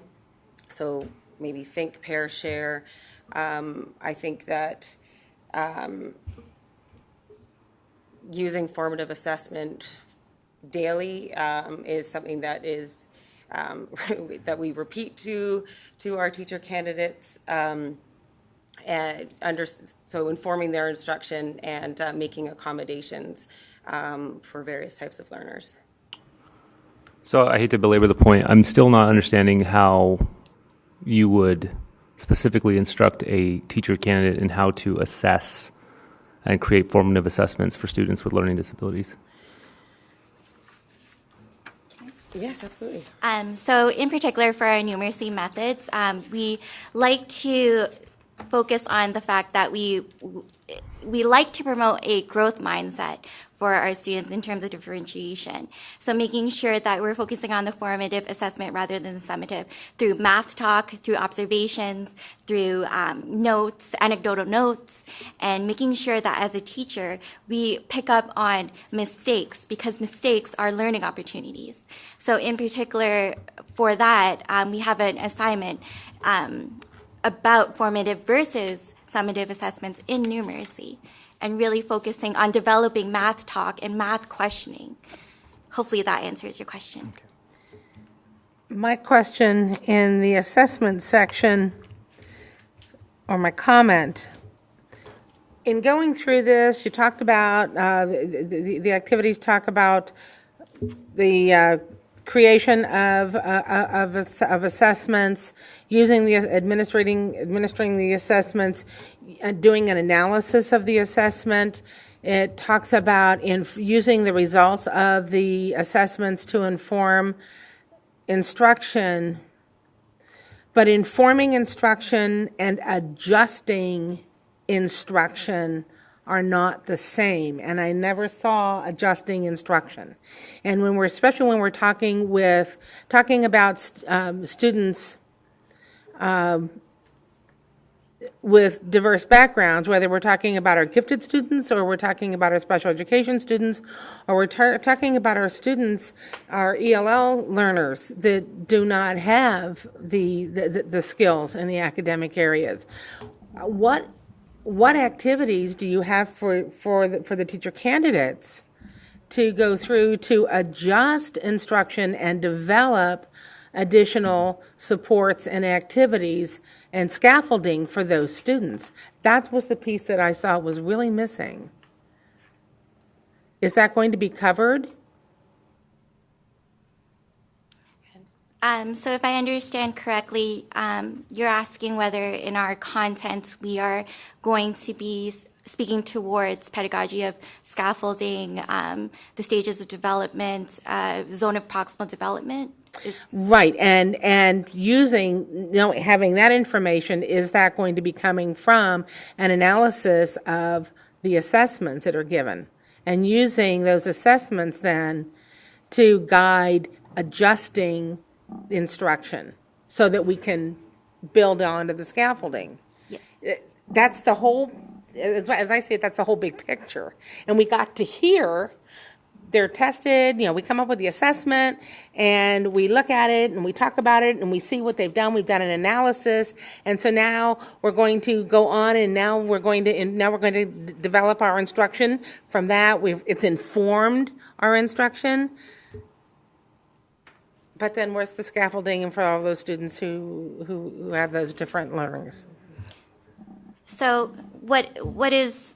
So maybe think, pair, share. I think that using formative assessment daily is something that is that we repeat to our teacher candidates, and so informing their instruction and making accommodations for various types of learners. So I hate to belabor the point. I'm still not understanding how you would specifically instruct a teacher candidate in how to assess and create formative assessments for students with learning disabilities. Yes, absolutely. So in particular for our numeracy methods, we like to focus on the fact that we like to promote a growth mindset for our students in terms of differentiation. So making sure that we're focusing on the formative assessment rather than the summative through math talk, through observations, through notes, anecdotal notes, and making sure that as a teacher, we pick up on mistakes, because mistakes are learning opportunities. So in particular for that, we have an assignment about formative versus summative assessments in numeracy, and really focusing on developing math talk and math questioning. Hopefully that answers your question. Okay. My question in the assessment section, or my comment, in going through this, you talked about, the activities talk about the creation of assessments, using the administering the assessments, doing an analysis of the assessment. It talks about using the results of the assessments to inform instruction, but informing instruction and adjusting instruction are not the same, and I never saw adjusting instruction. And especially when we're talking about students with diverse backgrounds, whether we're talking about our gifted students, or we're talking about our special education students, or we're talking about our students, our ELL learners that do not have the skills in the academic areas. What activities do you have for the teacher candidates to go through to adjust instruction and develop additional supports and activities and scaffolding for those students? That was the piece that I saw was really missing. Is that going to be covered? So if I understand correctly, you're asking whether in our contents we are going to be speaking towards pedagogy of scaffolding, the stages of development, zone of proximal development. Right, and using, having that information, is that going to be coming from an analysis of the assessments that are given? And using those assessments then to guide adjusting instruction so that we can build onto the scaffolding. Yes. That's the whole, as I say it, that's the whole big picture. And we got to hear they're tested, we come up with the assessment and we look at it and we talk about it and we see what they've done. We've done an analysis. And so now we're going to go on and now we're going to develop our instruction from that. It's informed our instruction. But then where's the scaffolding and for all those students who have those different learnings? So what is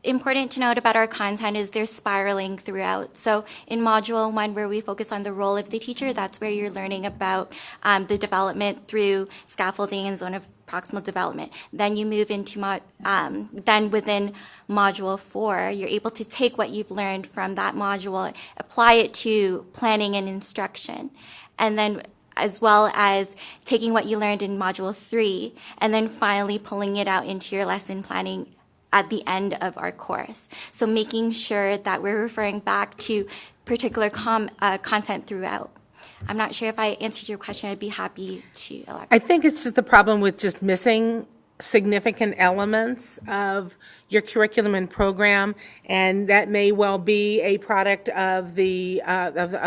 important to note about our content is they're spiraling throughout. So in Module 1, where we focus on the role of the teacher, that's where you're learning about the development through scaffolding and zone of proximal development. Then you move into, then within Module 4, you're able to take what you've learned from that module, apply it to planning and instruction. And then as well as taking what you learned in Module 3, and then finally pulling it out into your lesson planning at the end of our course. So making sure that we're referring back to particular content throughout. I'm not sure if I answered your question. I'd be happy to elaborate. I think it's just the problem with just missing significant elements of your curriculum and program, and that may well be a product of the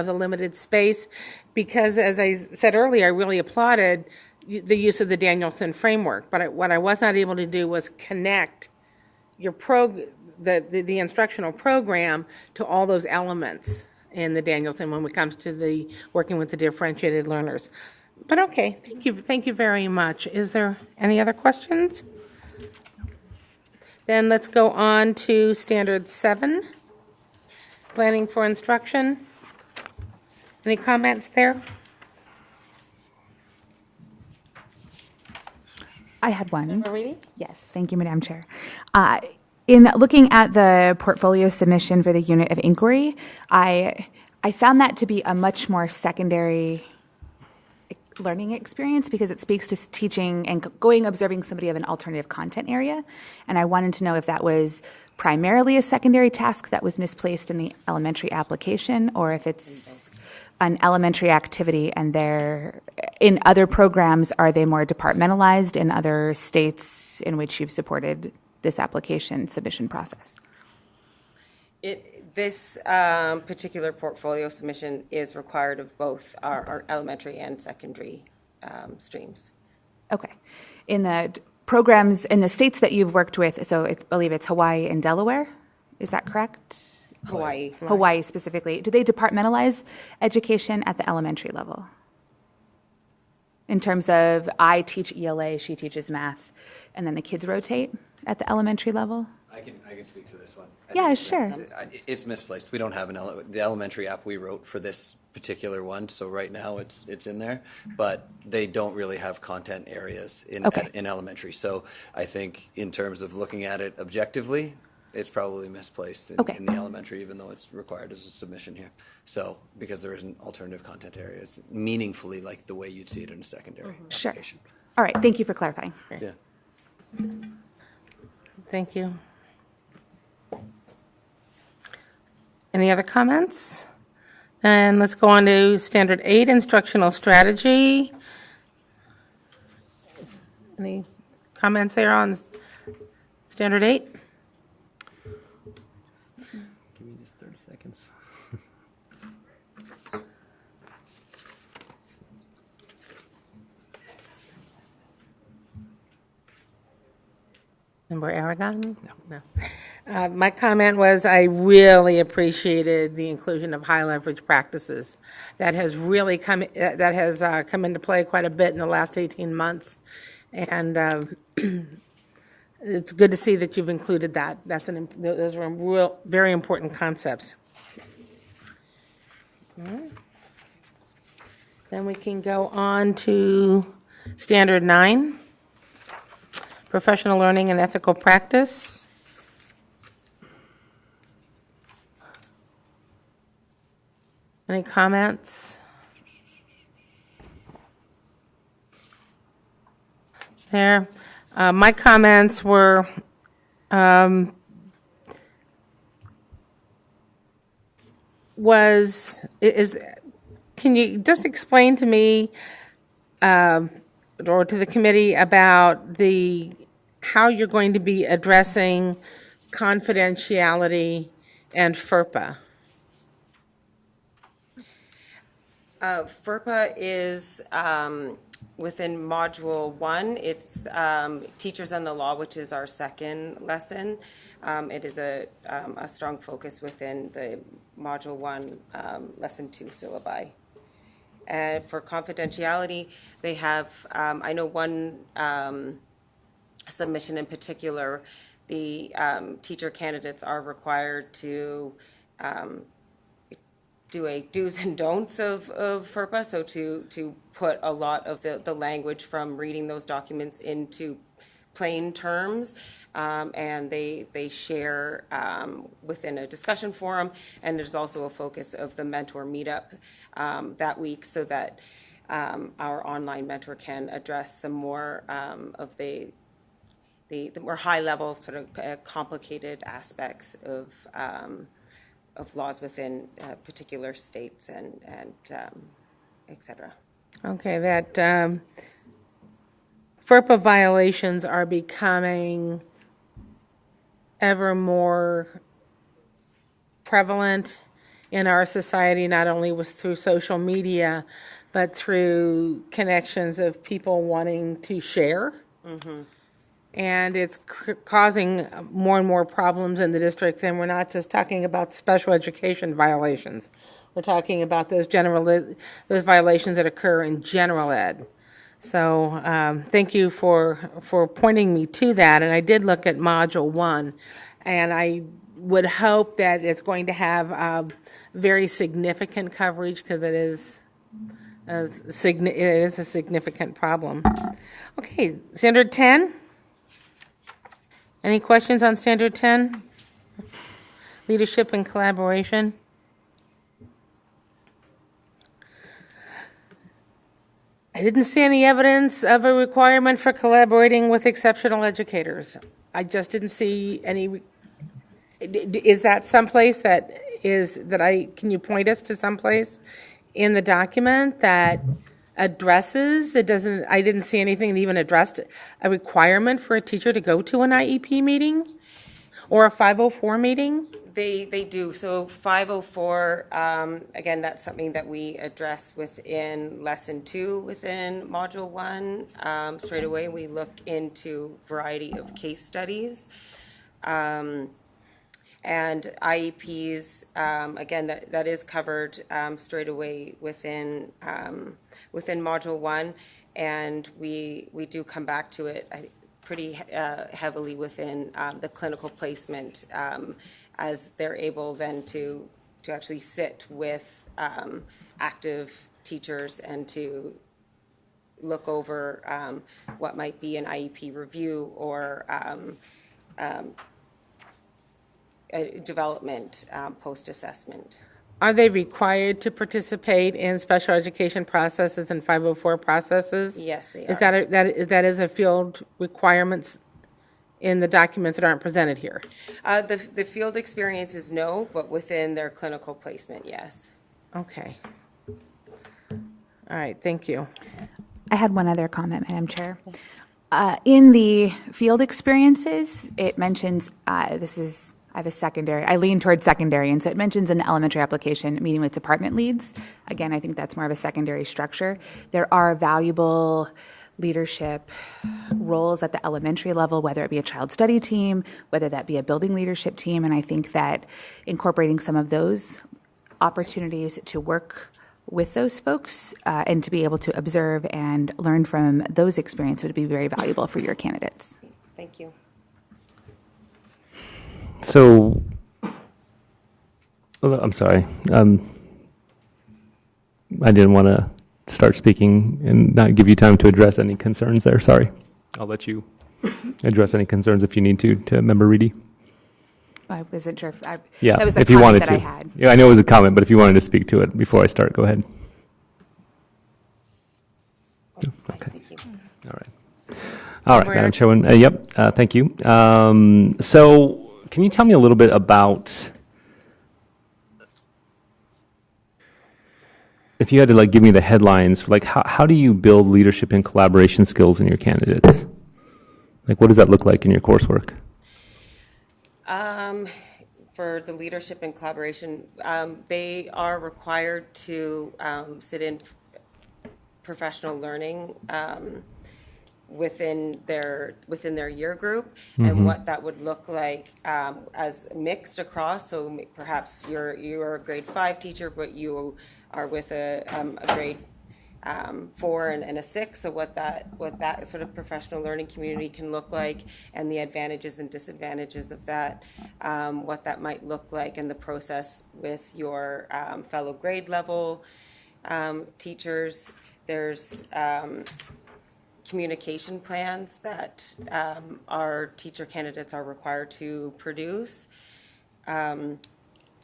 limited space. Because, as I said earlier, I really applauded the use of the Danielson framework. But what I was not able to do was connect your the instructional program to all those elements in the Danielson when it comes to the working with the differentiated learners. But okay, thank you very much. Is there any other questions? Then let's go on to Standard 7, Planning for Instruction. Any comments there? I had one. Reedy? Yes, thank you, Madam Chair. In looking at the portfolio submission for the unit of inquiry, I found that to be a much more secondary learning experience because it speaks to teaching and observing somebody of an alternative content area. And I wanted to know if that was primarily a secondary task that was misplaced in the elementary application, or if it's an elementary activity and they're in other programs, are they more departmentalized in other states in which you've supported this application submission process? This particular portfolio submission is required of both our elementary and secondary streams. Okay. In the programs, in the states that you've worked with, so I believe it's Hawaii and Delaware, is that correct? Hawaii specifically. Do they departmentalize education at the elementary level? In terms of, I teach ELA, she teaches math, and then the kids rotate at the elementary level? I can speak to this one. Yeah, sure. It's misplaced. We don't have the elementary app we wrote for this particular one, so right now it's in there, but they don't really have content areas in elementary. So I think in terms of looking at it objectively, it's probably misplaced in the elementary, even though it's required as a submission here. So because there isn't alternative content areas meaningfully like the way you'd see it in a secondary application. All right, thank you for clarifying. Yeah. Thank you. Any other comments? And let's go on to Standard 8, Instructional Strategy. Any comments there on Standard 8? Give me just 30 seconds. Member Aragon? No. My comment was I really appreciated the inclusion of high leverage practices. That has really come into play quite a bit in the last 18 months, and it's good to see that you've included that. Those are very important concepts. Right. Then we can go on to Standard 9. Professional learning and ethical practice. Any comments? There. My comments were can you just explain to me or to the committee about how you're going to be addressing confidentiality and FERPA? FERPA is within Module 1. It's Teachers and the Law, which is our second lesson. It is a strong focus within the Module 1, Lesson 2 syllabi. And for confidentiality, they have, I know one submission in particular, the teacher candidates are required to do a do's and don'ts of FERPA, so to put a lot of the language from reading those documents into plain terms, and they share within a discussion forum, and there's also a focus of the mentor meetup that week, so that our online mentor can address some more of the more high-level, sort of complicated aspects of laws within particular states and et cetera. Okay, that FERPA violations are becoming ever more prevalent in our society, not only through social media, but through connections of people wanting to share. Mm-hmm. And it's causing more and more problems in the districts, and we're not just talking about special education violations. We're talking about those violations that occur in general ed. So thank you for pointing me to that. And I did look at Module 1, and I would hope that it's going to have very significant coverage, because it is a significant problem. Okay, Standard 10. Any questions on Standard 10? Leadership and collaboration. I didn't see any evidence of a requirement for collaborating with exceptional educators. I just didn't see any. Is that someplace can you point us to someplace in the document that addresses, I didn't see anything that even addressed a requirement for a teacher to go to an IEP meeting or a 504 meeting? They do. So 504, again, that's something that we address within Lesson 2 within Module 1. Straight away, we look into a variety of case studies. And IEPs, again, that is covered straight away within Module 1, and we do come back to it pretty heavily within the clinical placement, as they're able then to actually sit with active teachers and to look over what might be an IEP review or development post-assessment. Are they required to participate in special education processes and 504 processes? Yes, they are. Is that a field requirements in the documents that aren't presented here? The field experience is no, but within their clinical placement, yes. Okay. All right, thank you. I had one other comment, Madam Chair. In the field experiences, it mentions, I have a secondary, I lean towards secondary, and so it mentions in the elementary application meeting with department leads. Again, I think that's more of a secondary structure. There are valuable leadership roles at the elementary level, whether it be a child study team, whether that be a building leadership team, and I think that incorporating some of those opportunities to work with those folks and to be able to observe and learn from those experiences would be very valuable for your candidates. Thank you. So, I'm sorry. I didn't want to start speaking and not give you time to address any concerns there. Sorry. I'll let you address any concerns if you need to Member Reedy. I wasn't sure if Yeah, that was a if you comment wanted that I to. had. Yeah, I know it was a comment, but if you wanted to speak to it before I start, go ahead. Okay. Thank you. All right. All right, Madam Chairwoman. Yep, thank you. So can you tell me a little bit about, if you had to give me the headlines, how do you build leadership and collaboration skills in your candidates? What does that look like in your coursework? For the leadership and collaboration, they are required to sit in professional learning within their year group, and what that would look like as mixed across. So perhaps you're a grade 5 teacher, but you are with a grade 4 and a 6. So what that sort of professional learning community can look like, and the advantages and disadvantages of that, what that might look like, and the process with your fellow grade level teachers. There's communication plans that our teacher candidates are required to produce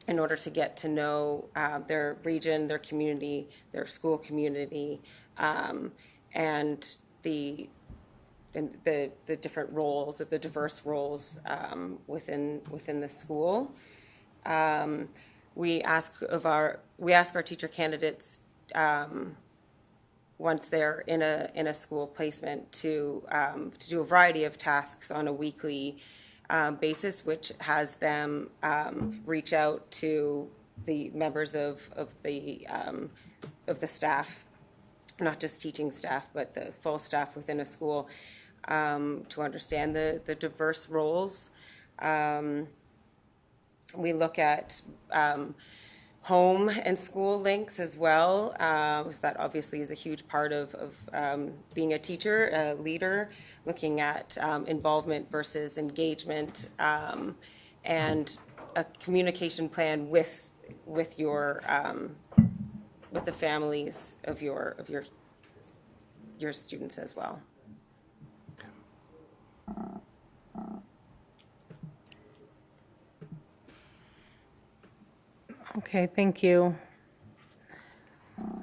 in order to get to know their region, their community, their school community, and the different roles, the diverse roles within the school. We ask our teacher candidates, once they're in a school placement, to do a variety of tasks on a weekly basis, which has them reach out to the members of the staff, not just teaching staff, but the full staff within a school, to understand the diverse roles. We look at home and school links as well, because that obviously is a huge part of being a teacher, a leader, looking at involvement versus engagement, and a communication plan with your with the families of your students as well. Okay, thank you.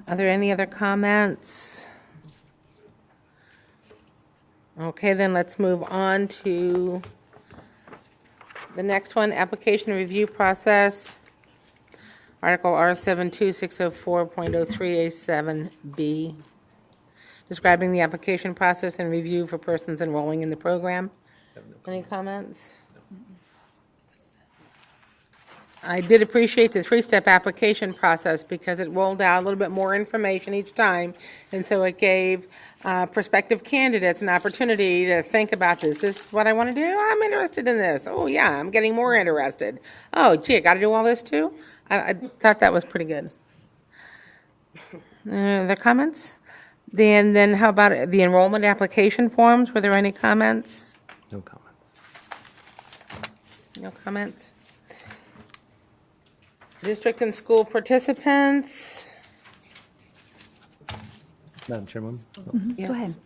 Are there any other comments? Okay, then let's move on to the next one, application review process. Article R72604.03A7B, describing the application process and review for persons enrolling in the program. Any comments? I did appreciate the 3-step application process because it rolled out a little bit more information each time, and so it gave prospective candidates an opportunity to think about this. Is this what I want to do? I'm interested in this. Oh, yeah, I'm getting more interested. Oh, gee, I got to do all this too? I thought that was pretty good. The comments? Then how about the enrollment application forms? Were there any comments? No comments. No comments? District and school participants. Madam Chairwoman? Yes. Go ahead.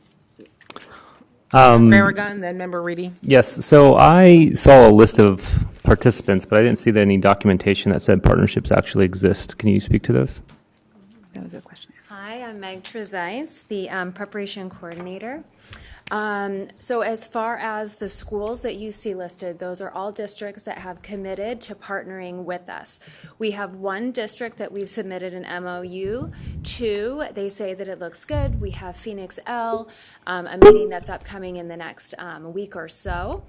Barragan, then Member Reedy. Yes, so I saw a list of participants, but I didn't see any documentation that said partnerships actually exist. Can you speak to those? That was a question. Hi, I'm Meg Trezise, the preparation coordinator. So as far as the schools that you see listed, those are all districts that have committed to partnering with us. We have one district that we've submitted an MOU to. They say that it looks good. We have Phoenix L, a meeting that's upcoming in the next week or so.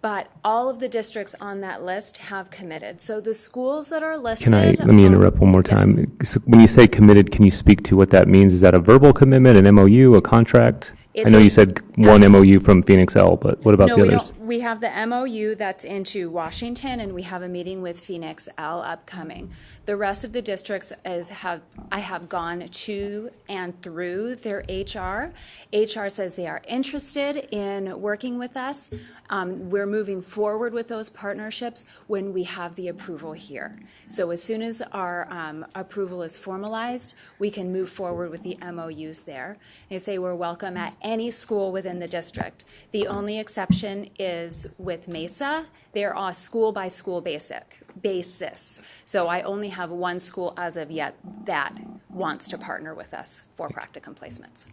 But all of the districts on that list have committed. So the schools that are listed... Let me interrupt one more time. Yes. So when you say committed, can you speak to what that means? Is that a verbal commitment, an MOU, a contract? I know you said one MOU from Phoenix L, but what about the others? We have the MOU that's into Washington, and we have a meeting with Phoenix L upcoming. The rest of the districts I have gone to and through their HR. HR says they are interested in working with us. We're moving forward with those partnerships when we have the approval here. So as soon as our approval is formalized, we can move forward with the MOUs there. They say we're welcome at any school within the district. The only exception is is with Mesa, they're on a school-by-school basis. So I only have one school as of yet that wants to partner with us for practicum placements.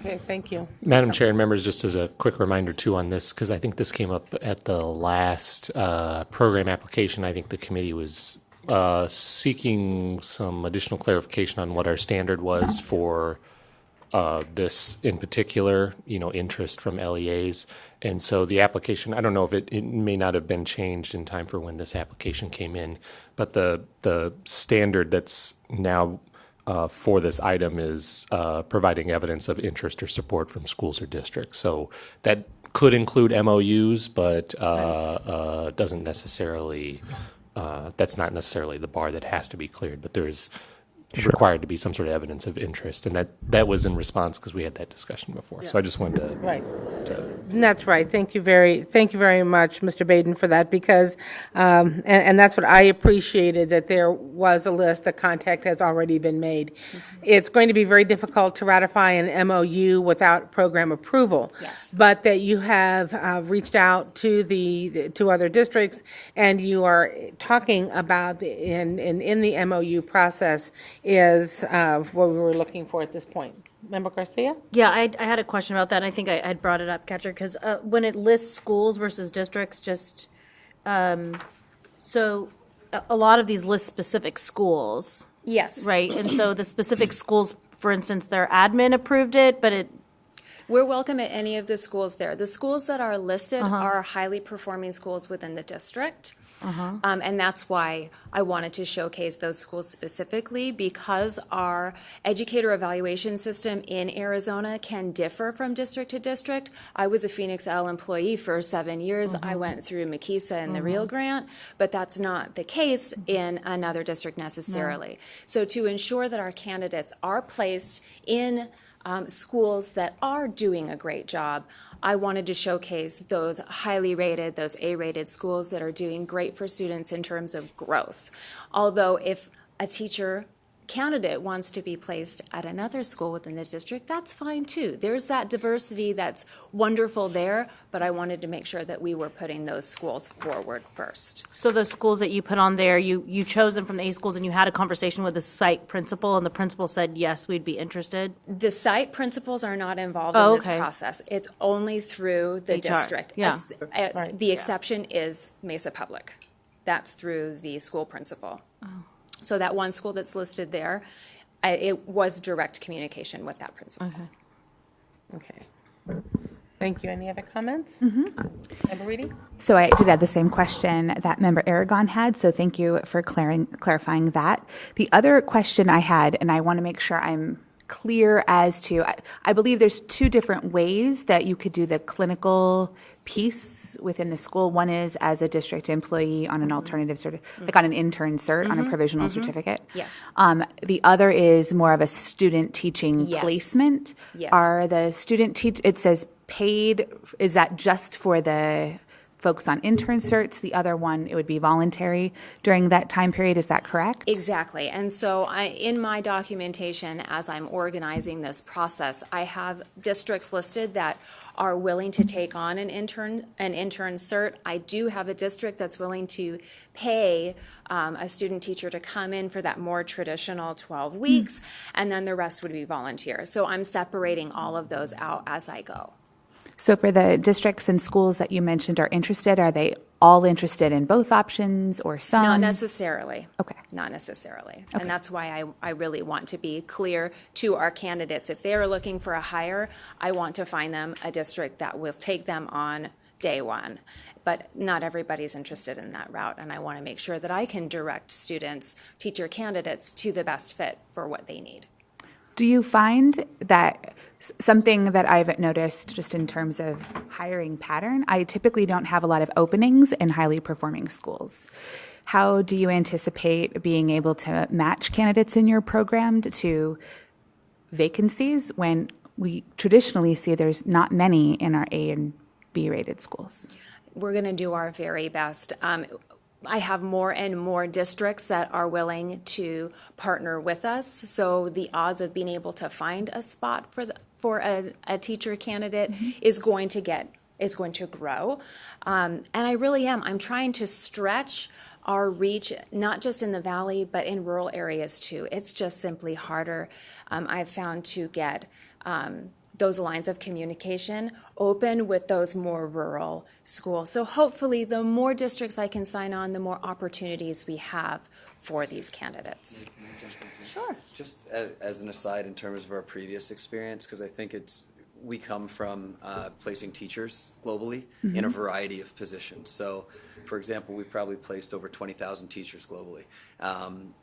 Okay, thank you. Madam Chair and members, just as a quick reminder too on this, because I think this came up at the last program application. I think the committee was seeking some additional clarification on what our standard was for this in particular, interest from LEAs. And so the application, I don't know if it may not have been changed in time for when this application came in, but the standard that's now for this item is providing evidence of interest or support from schools or districts. So that could include MOUs, but doesn't necessarily, that's not necessarily the bar that has to be cleared, but there's required to be some sort of evidence of interest. And that was in response because we had that discussion before. So I just wanted to. Right. That's right. Thank you very much, Mr. Baden, for that, because, and that's what I appreciated, that there was a list, the contact has already been made. Mm-hmm. It's going to be very difficult to ratify an MOU without program approval. Yes. But that you have reached out to to other districts, and you are talking about in the MOU process is what we were looking for at this point. Member Garcia? Yeah, I had a question about that. I think I had brought it up, Catcher, because when it lists schools versus districts, just so a lot of these list specific schools. Yes. Right, and so the specific schools, for instance, their admin approved it, but we're welcome at any of the schools there. The schools that are listed are highly performing schools within the district. And that's why I wanted to showcase those schools specifically, because our educator evaluation system in Arizona can differ from district to district. I was a Phoenix L employee for 7 years. I went through McKeesa and the Real Grant, but that's not the case in another district necessarily. So to ensure that our candidates are placed in schools that are doing a great job, I wanted to showcase those highly rated, those A-rated schools that are doing great for students in terms of growth. Although if a teacher candidate wants to be placed at another school within the district, that's fine too. There's that diversity that's wonderful there, but I wanted to make sure that we were putting those schools forward first. So those schools that you put on there, you chose them from the A schools, and you had a conversation with the site principal, and the principal said, yes, we'd be interested? The site principals are not involved in this process. It's only through the district. Yeah. The exception is Mesa Public. That's through the school principal. So that one school that's listed there, it was direct communication with that principal. Okay. Thank you. Any other comments? Member Reedy? So I did have the same question that Member Aragon had, so thank you for clarifying that. The other question I had, and I want to make sure I'm clear as to, I believe there's two different ways that you could do the clinical piece within the school. One is as a district employee on an alternative like on an intern cert, on a provisional certificate. Yes. The other is more of a student teaching placement. Yes. Are the student it says paid, is that just for the folks on intern certs? The other one, it would be voluntary during that time period. Is that correct? Exactly. And so in my documentation, as I'm organizing this process, I have districts listed that are willing to take on an intern cert. I do have a district that's willing to pay a student teacher to come in for that more traditional 12 weeks, and then the rest would be volunteer. So I'm separating all of those out as I go. So for the districts and schools that you mentioned are interested, are they all interested in both options or some? Not necessarily. Okay. Not necessarily. Okay. And that's why I really want to be clear to our candidates. If they are looking for a hire, I want to find them a district that will take them on day one. But not everybody's interested in that route, and I want to make sure that I can direct students, teacher candidates, to the best fit for what they need. Do you find that something that I've noticed just in terms of hiring pattern, I typically don't have a lot of openings in highly performing schools. How do you anticipate being able to match candidates in your program to vacancies when we traditionally see there's not many in our A and B rated schools? We're going to do our very best. I have more and more districts that are willing to partner with us, so the odds of being able to find a spot for a teacher candidate is going to get is going to grow. And I really am. I'm trying to stretch our reach, not just in the valley, but in rural areas too. It's just simply harder, I've found, to get those lines of communication open with those more rural schools. So hopefully the more districts I can sign on, the more opportunities we have for these candidates. Sure. Just as an aside in terms of our previous experience, because I think we come from placing teachers globally in a variety of positions. So, for example, we've probably placed over 20,000 teachers globally.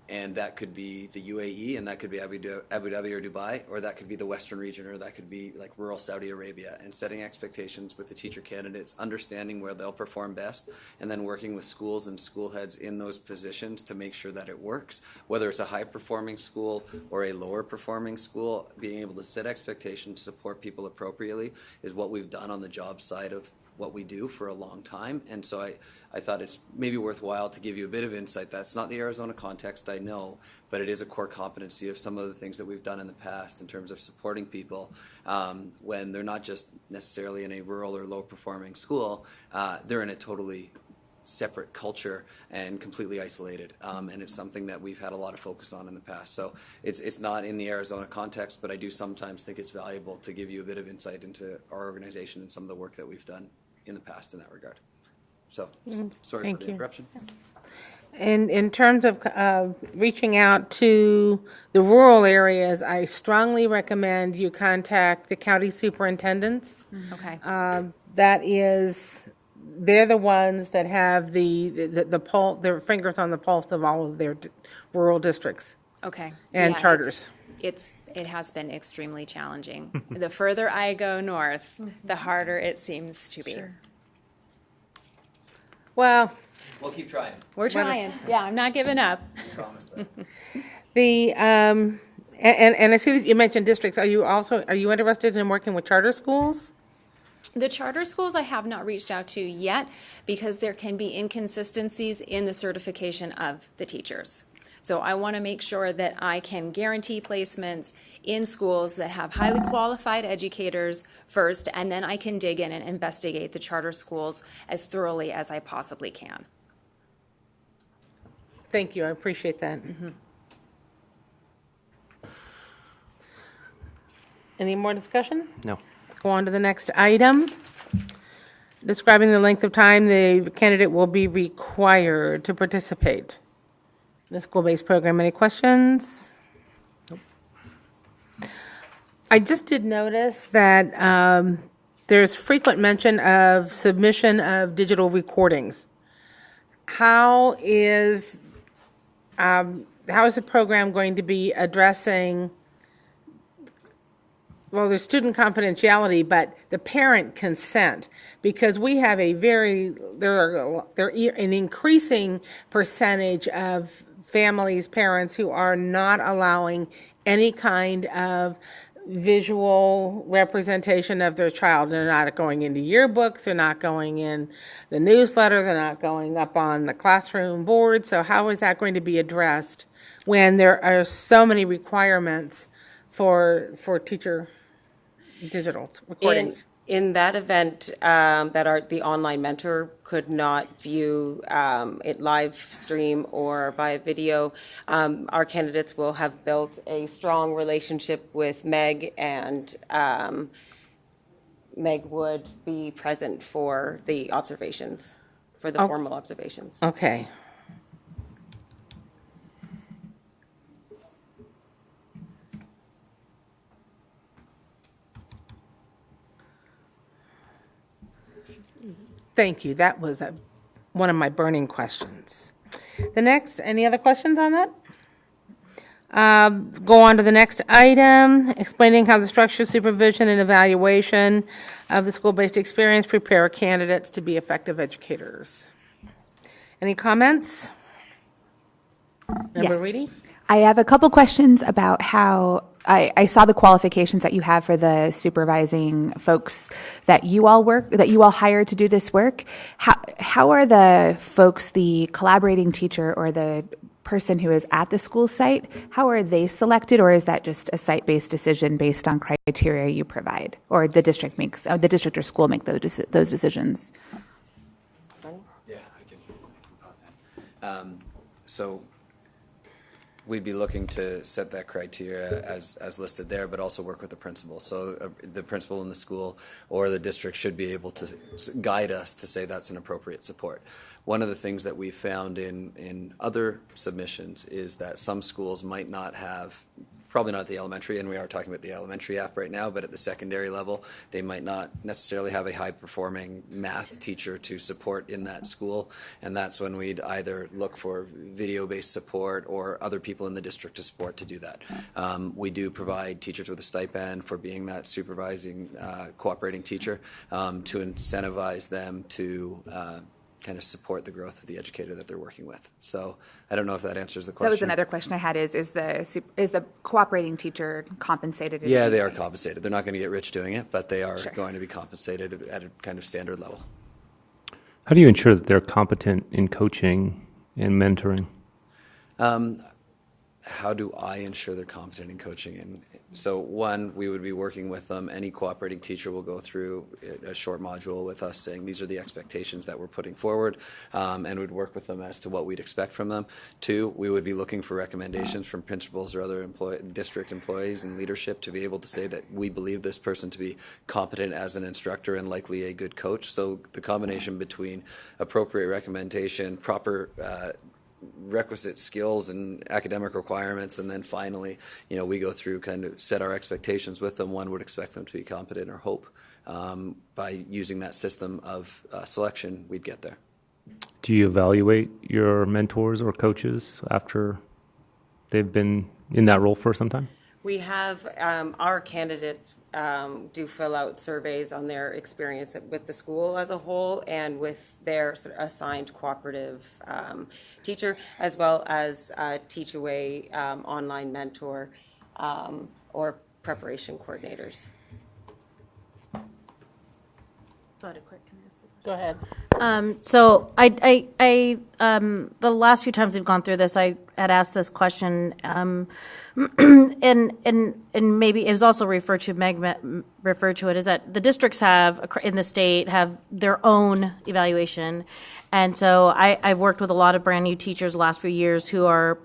And that could be the UAE, and that could be Abu Dhabi or Dubai, or that could be the Western region, or that could be like rural Saudi Arabia, and setting expectations with the teacher candidates, understanding where they'll perform best, and then working with schools and school heads in those positions to make sure that it works. Whether it's a high-performing school or a lower-performing school, being able to set expectations, support people appropriately is what we've done on the job side of what we do for a long time. And so I thought it's maybe worthwhile to give you a bit of insight. That's not the Arizona context, I know, but it is a core competency of some of the things that we've done in the past in terms of supporting people when they're not just necessarily in a rural or low-performing school, they're in a totally separate culture and completely isolated. And it's something that we've had a lot of focus on in the past. So it's not in the Arizona context, but I do sometimes think it's valuable to give you a bit of insight into our organization and some of the work that we've done in the past in that regard. So sorry Thank for the you. interruption. And in terms of reaching out to the rural areas, I strongly recommend you contact the county superintendents. Okay. They're the ones that have the pulse, their fingers on the pulse of all of their rural districts Okay. and Yeah, charters. It has been extremely challenging. The further I go north, the harder it seems to be. Well, We'll keep trying. We're trying. Yeah, I'm not giving up. I promise that. and I see that you mentioned districts. Are you interested in working with charter schools? The charter schools I have not reached out to yet because there can be inconsistencies in the certification of the teachers. So I want to make sure that I can guarantee placements in schools that have highly qualified educators first, and then I can dig in and investigate the charter schools as thoroughly as I possibly can. Thank you. I appreciate that. Any more discussion? No. Go on to the next item. Describing the length of time the candidate will be required to participate in the school-based program. Any questions? Nope. I just did notice that there's frequent mention of submission of digital recordings. How is the program going to be addressing, well, there's student confidentiality, but the parent consent, because we have there are an increasing percentage of families, parents who are not allowing any kind of visual representation of their child. They're not going into yearbooks, they're not going in the newsletter, they're not going up on the classroom board. So how is that going to be addressed when there are so many requirements for teacher digital recordings? In that event, the online mentor could not view it live stream or by video, our candidates will have built a strong relationship with Meg, and Meg would be present for the observations, for the formal observations. Okay. Thank you. That was one of my burning questions. Any other questions on that? Go on to the next item, explaining how the structure, supervision, and evaluation of the school-based experience prepare candidates to be effective educators. Any comments? Member Yes. Reedy? I have a couple questions about how I saw the qualifications that you have for the supervising folks that you all hire to do this work. How are the folks, the collaborating teacher or the person who is at the school site, how are they selected, or is that just a site-based decision based on criteria you provide, or the district or school make those decisions? Yeah, I can. So we'd be looking to set that criteria as listed there, but also work with the principal. So the principal in the school or the district should be able to guide us to say that's an appropriate support. One of the things that we found in other submissions is that some schools might not have, probably not at the elementary, and we are talking about the elementary app right now, but at the secondary level, they might not necessarily have a high-performing math teacher to support in that school, and that's when we'd either look for video-based support or other people in the district to support to do that. We do provide teachers with a stipend for being that supervising, cooperating teacher to incentivize them to kind of support the growth of the educator that they're working with. So I don't know if that answers the question. That was another question I had is the cooperating teacher compensated? Yeah, they are compensated. They're not going to get rich doing it, but they are going to be compensated at a kind of standard level. How do you ensure that they're competent in coaching and mentoring? How do I ensure they're competent in coaching? And so one, we would be working with them. Any cooperating teacher will go through a short module with us saying these are the expectations that we're putting forward, and we'd work with them as to what we'd expect from them. Two, we would be looking for recommendations from principals or other district employees and leadership to be able to say that we believe this person to be competent as an instructor and likely a good coach. So the combination between appropriate recommendation, proper requisite skills and academic requirements, and then finally, we go through kind of set our expectations with them. One would expect them to be competent or hope. By using that system of selection, we'd get there. Do you evaluate your mentors or coaches after they've been in that role for some time? We have our candidates do fill out surveys on their experience with the school as a whole and with their sort of assigned cooperative teacher, as well as Teach Away online mentor or preparation coordinators. Go ahead. So I the last few times we've gone through this, I had asked this question, and maybe it was also referred to it, is that the districts in the state have their own evaluation. And so I've worked with a lot of brand new teachers the last few years who are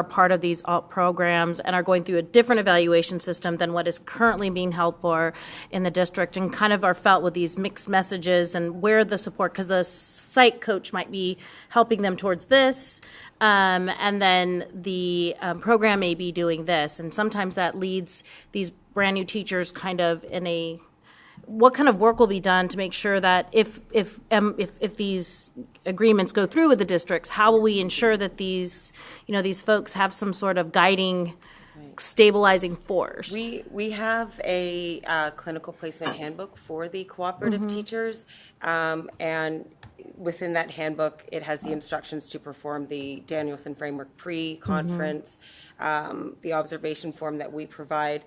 part of these alt programs and are going through a different evaluation system than what is currently being held for in the district, and kind of are felt with these mixed messages and where the support, because the site coach might be helping them towards this, and then the program may be doing this, and sometimes that leads these brand new teachers kind of in a, what kind of work will be done to make sure that if these agreements go through with the districts, how will we ensure that these folks have some sort of guiding, stabilizing force? We have a clinical placement handbook for the cooperative teachers, and within that handbook, it has the instructions to perform the Danielson Framework pre-conference, the observation form that we provide.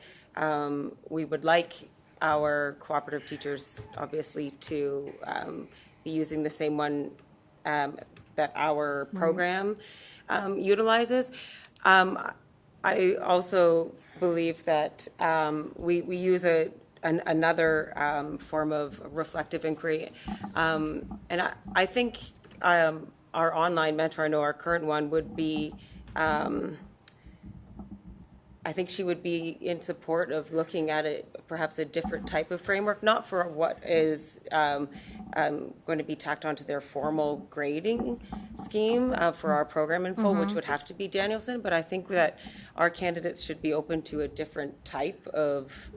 We would like our cooperative teachers, obviously, to be using the same one that our program utilizes. I also believe that we use another form of reflective inquiry, and I think our online mentor, I know our current one, would be. I think she would be in support of looking at it, perhaps a different type of framework, not for what is going to be tacked onto their formal grading scheme for our program info, which would have to be Danielson, but I think that our candidates should be open to a different type of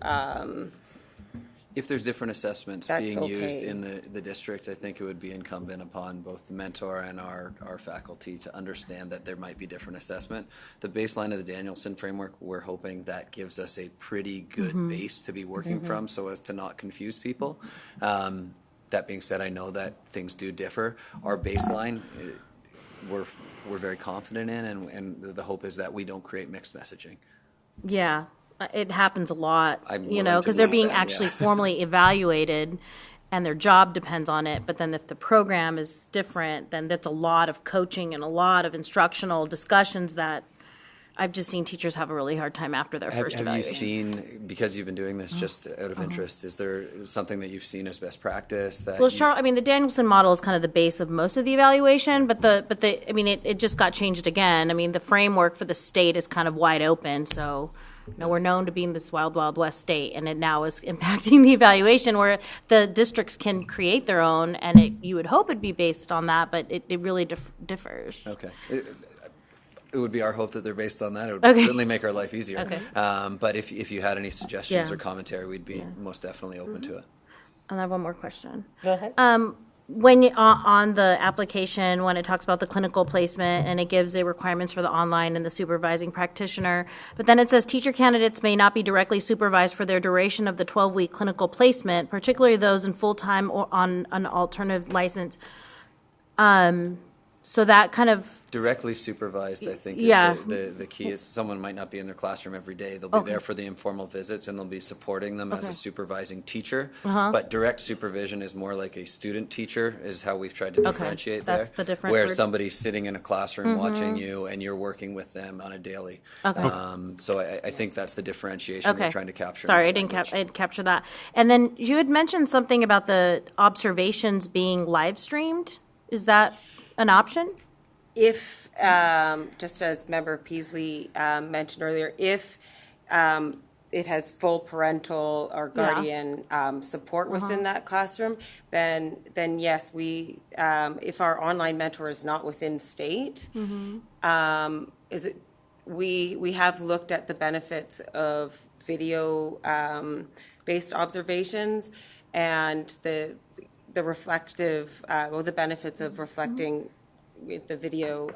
if there's different assessments being used in the district, I think it would be incumbent upon both the mentor and our faculty to understand that there might be different assessment. The baseline of the Danielson framework, we're hoping that gives us a pretty good base to be working from so as to not confuse people. That being said, I know that things do differ. Our baseline, we're very confident in, and the hope is that we don't create mixed messaging. Yeah. It happens a lot, I'm because they're being actually formally evaluated, and their job depends on it. But then if the program is different, then that's a lot of coaching and a lot of instructional discussions that I've just seen teachers have a really hard time after their first Have you evaluation. seen, because you've been doing this just out of interest, is there something that you've seen as best practice that Well, you- Charlotte, I mean, the Danielson model is kind of the base of most of the evaluation, but I mean, it just got changed again. I mean, the framework for the state is kind of wide open, so, you know, we're known to be in this wild, wild west state, and it now is impacting the evaluation where the districts can create their own, and you would hope it'd be based on that, but it really differs. Okay. It would be our hope that they're based on that. It would Okay. certainly make our life easier. Okay. But if you had any suggestions Yeah. or commentary, we'd be most definitely open to it. And I have one more question. Go ahead. When you, on the application, when it talks about the clinical placement and it gives the requirements for the online and the supervising practitioner, but then it says teacher candidates may not be directly supervised for their duration of the 12-week clinical placement, particularly those in full-time or on an alternative license. So that kind of Directly supervised, I think, is Yeah. the key. Is someone might not be in their classroom every day. They'll be there for the informal visits, and they'll be supporting them as a supervising teacher. But direct supervision is more like a student teacher, is how we've tried to differentiate That's there. the different where word. somebody's sitting in a classroom watching you, and you're working with them on a daily. So I think that's the differentiation we're trying to capture. in Sorry, I that didn't language. I didn't capture that. And then you had mentioned something about the observations being live streamed. Is that an option? If, just as Member Peasley mentioned earlier, if it has full parental or guardian support within that classroom, then yes, we, if our online mentor is not within state, we have looked at the benefits of video based observations and the reflective, the benefits of reflecting with the video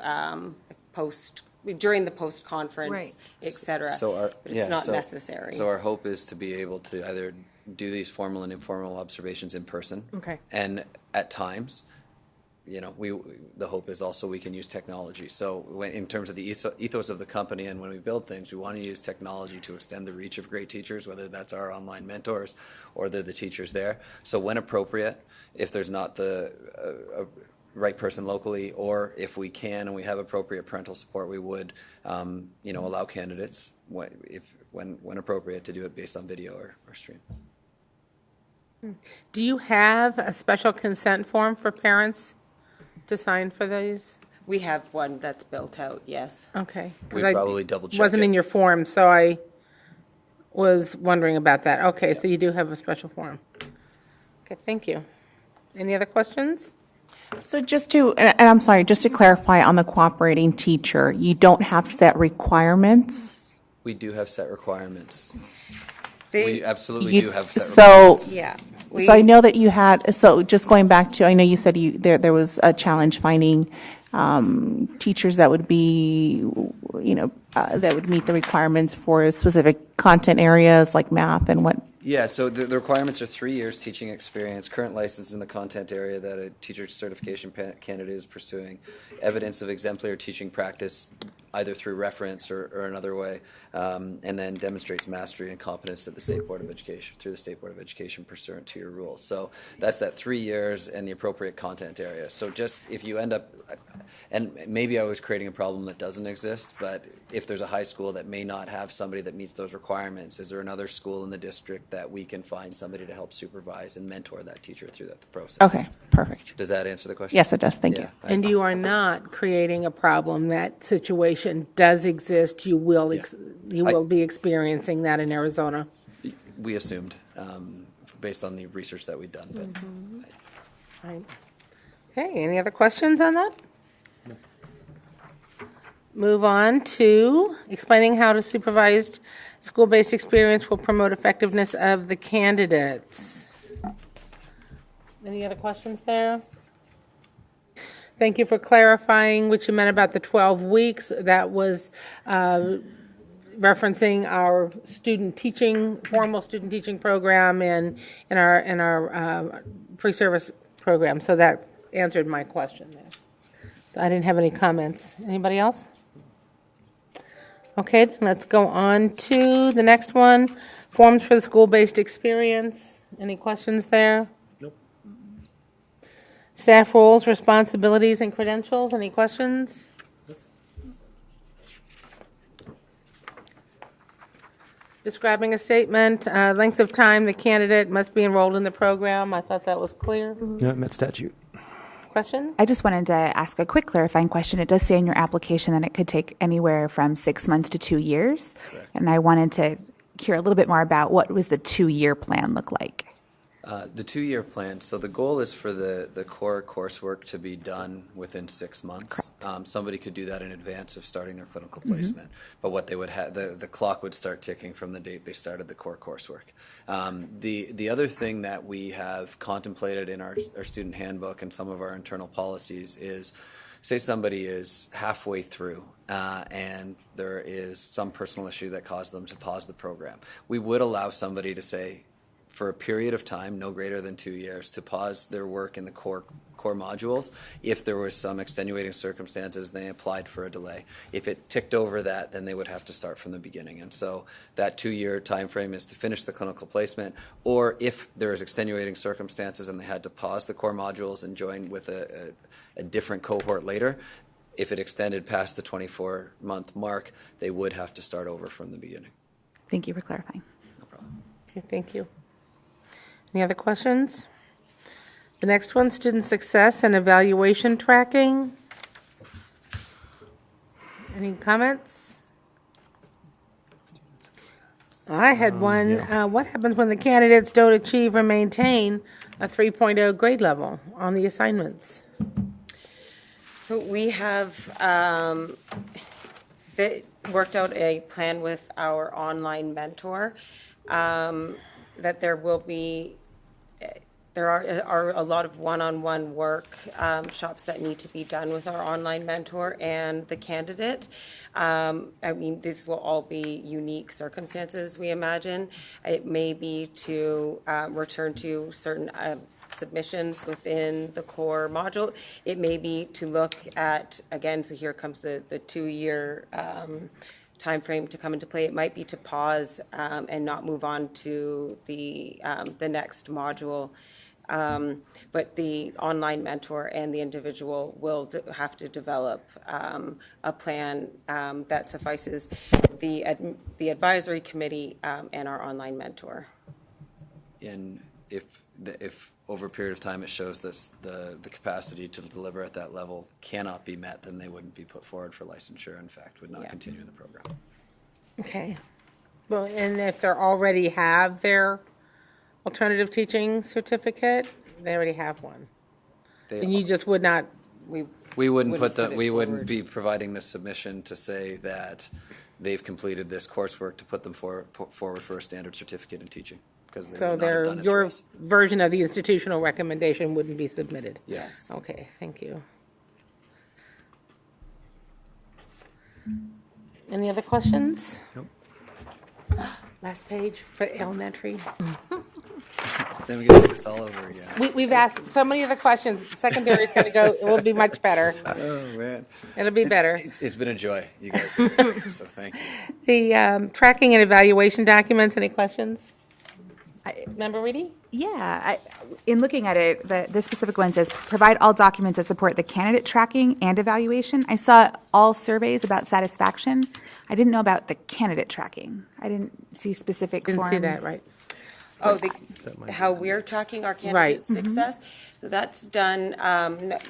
during the post conference, Right. et cetera. But it's not necessary. So our hope is to be able to either do these formal and informal observations in person. Okay. And at times, you know, the hope is also we can use technology. So in terms of the ethos of the company and when we build things, we want to use technology to extend the reach of great teachers, whether that's our online mentors or they're the teachers there. So when appropriate, if there's not the right person locally, or if we can and we have appropriate parental support, we would, allow candidates, when appropriate, to do it based on video or stream. Do you have a special consent form for parents to sign for these? We have one that's built out, yes. Okay. 'Cause We'd probably double check wasn't it. in your form, so I was wondering about that. Okay, so you do have a special form. Okay, thank you. Any other questions? So and I'm sorry, just to clarify on the cooperating teacher, you don't have set requirements? We do have set requirements. They- We absolutely You- do have set so- requirements. Yeah. So I know that you had, so just going back to, I know you said there was a challenge finding teachers that would be, that would meet the requirements for specific content areas like math and what. Yeah, so the requirements are 3 years teaching experience, current license in the content area that a teacher certification candidate is pursuing, evidence of exemplary teaching practice either through reference or another way, and then demonstrates mastery and competence at the State Board of Education, through the State Board of Education pursuant to your rules. So that's that 3 years and the appropriate content area. So just if you end up, and maybe I was creating a problem that doesn't exist, but if there's a high school that may not have somebody that meets those requirements, is there another school in the district that we can find somebody to help supervise and mentor that teacher through that process? Okay, perfect. Does that answer the question? Yes, it does. Thank you. Yeah. And you are not creating a problem. That situation does exist. You will be experiencing that in Arizona. We assumed, based on the research that we've done. But Right. Okay, any other questions on that? Move on to explaining how to supervised school-based experience will promote effectiveness of the candidates. Any other questions there? Thank you for clarifying what you meant about the 12 weeks. That was referencing our formal student teaching program in our pre-service program. So that answered my question there. So I didn't have any comments. Anybody else? Okay, then let's go on to the next one. Forms for the school-based experience. Any questions there? Nope. Staff roles, responsibilities, and credentials. Any questions? Describing a statement, length of time the candidate must be enrolled in the program. I thought that was clear. Yeah, it met statute. Question? I just wanted to ask a quick clarifying question. It does say in your application that it could take anywhere from 6 months to 2 years. Correct. And I wanted to hear a little bit more about what was the 2-year plan look like. The 2-year plan, so the goal is for the core coursework to be done within 6 months. Somebody could do that in advance of starting their clinical placement, but what they would have, the clock would start ticking from the date they started the core coursework. The other thing that we have contemplated in our student handbook and some of our internal policies is, say somebody is halfway through and there is some personal issue that caused them to pause the program. We would allow somebody to say, for a period of time, no greater than 2 years, to pause their work in the core modules. If there was some extenuating circumstances, they applied for a delay. If it ticked over that, then they would have to start from the beginning. And so that 2-year time frame is to finish the clinical placement, or if there is extenuating circumstances and they had to pause the core modules and join with a different cohort later, if it extended past the 24-month mark, they would have to start over from the beginning. Thank you for clarifying. No problem. Okay, thank you. Any other questions? The next one, student success and evaluation tracking. Any comments? I had one. What happens when the candidates don't achieve or maintain a 3.0 grade level on the assignments? So we have worked out a plan with our online mentor that there are a lot of one-on-one workshops that need to be done with our online mentor and the candidate. I mean, these will all be unique circumstances, we imagine. It may be to return to certain submissions within the core module. It may be to look at, again, so here comes the 2-year time frame to come into play. It might be to pause and not move on to the next module. But the online mentor and the individual will have to develop a plan that suffices the advisory committee and our online mentor. And if over a period of time it shows this, the capacity to deliver at that level cannot be met, then they wouldn't be put forward for licensure. In fact, would not continue the program. Okay. Well, and if they already have their alternative teaching certificate, they already have one. And you just would not. We wouldn't be providing the submission to say that they've completed this coursework to put them forward for a standard certificate in teaching. So your version of the institutional recommendation wouldn't be submitted? Yes. Okay, thank you. Any other questions? Nope. Last page for elementary. Then we get to do this all over again. We've asked so many of the questions. Secondary is going to go, it will be much better. Oh, man. It'll be better. It's been a joy, you guys. So thank you. The tracking and evaluation documents, any questions? Member Reedy? Yeah, in looking at it, this specific one says, provide all documents that support the candidate tracking and evaluation. I saw all surveys about satisfaction. I didn't know about the candidate tracking. I didn't see specific Didn't forms. see that, right. Oh, how we're tracking our candidate success? So that's done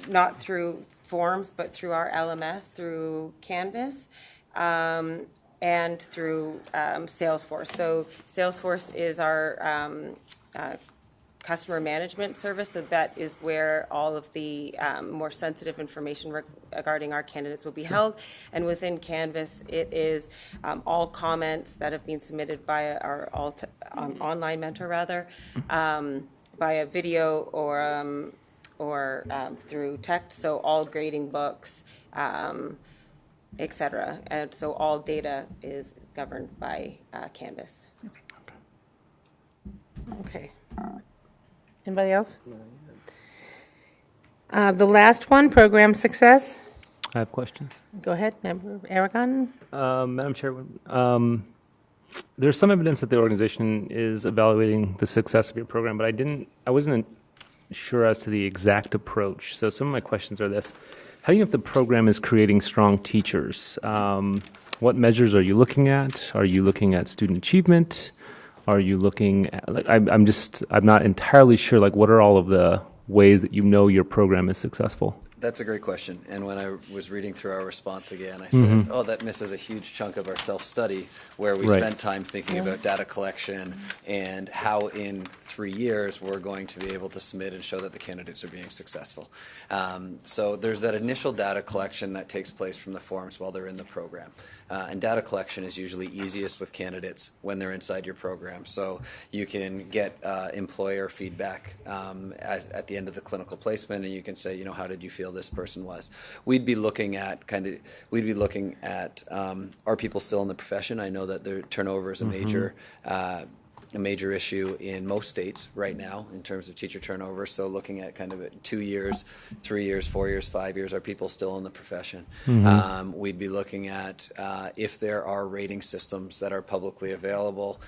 not through forms, but through our LMS, through Canvas. And through Salesforce. So Salesforce is our customer management service, so that is where all of the more sensitive information regarding our candidates will be held. And within Canvas, it is all comments that have been submitted by our online mentor, via video or through text, so all grading books, etc. And so all data is governed by Canvas. Okay. Anybody else? The last one, program success. I have questions. Go ahead, Member Aragon. Madam Chair, there's some evidence that the organization is evaluating the success of your program, but I wasn't sure as to the exact approach. So some of my questions are this. How do you know if the program is creating strong teachers? What measures are you looking at? Are you looking at student achievement? Are you looking at, like, I'm not entirely sure, like, what are all of the ways that you know your program is successful? That's a great question. And when I was reading through our response again, I said, oh, that misses a huge chunk of our self-study where we Right. spent time thinking about data collection and how in 3 years we're going to be able to submit and show that the candidates are being successful. So there's that initial data collection that takes place from the forms while they're in the program. And data collection is usually easiest with candidates when they're inside your program. So you can get employer feedback at the end of the clinical placement, and you can say, how did you feel this person was? We'd be looking at are people still in the profession? I know that their turnover is a major issue in most states right now in terms of teacher turnover. So looking at kind of 2 years, 3 years, 4 years, 5 years, are people still in the profession? We'd be looking at if there are rating systems that are publicly available,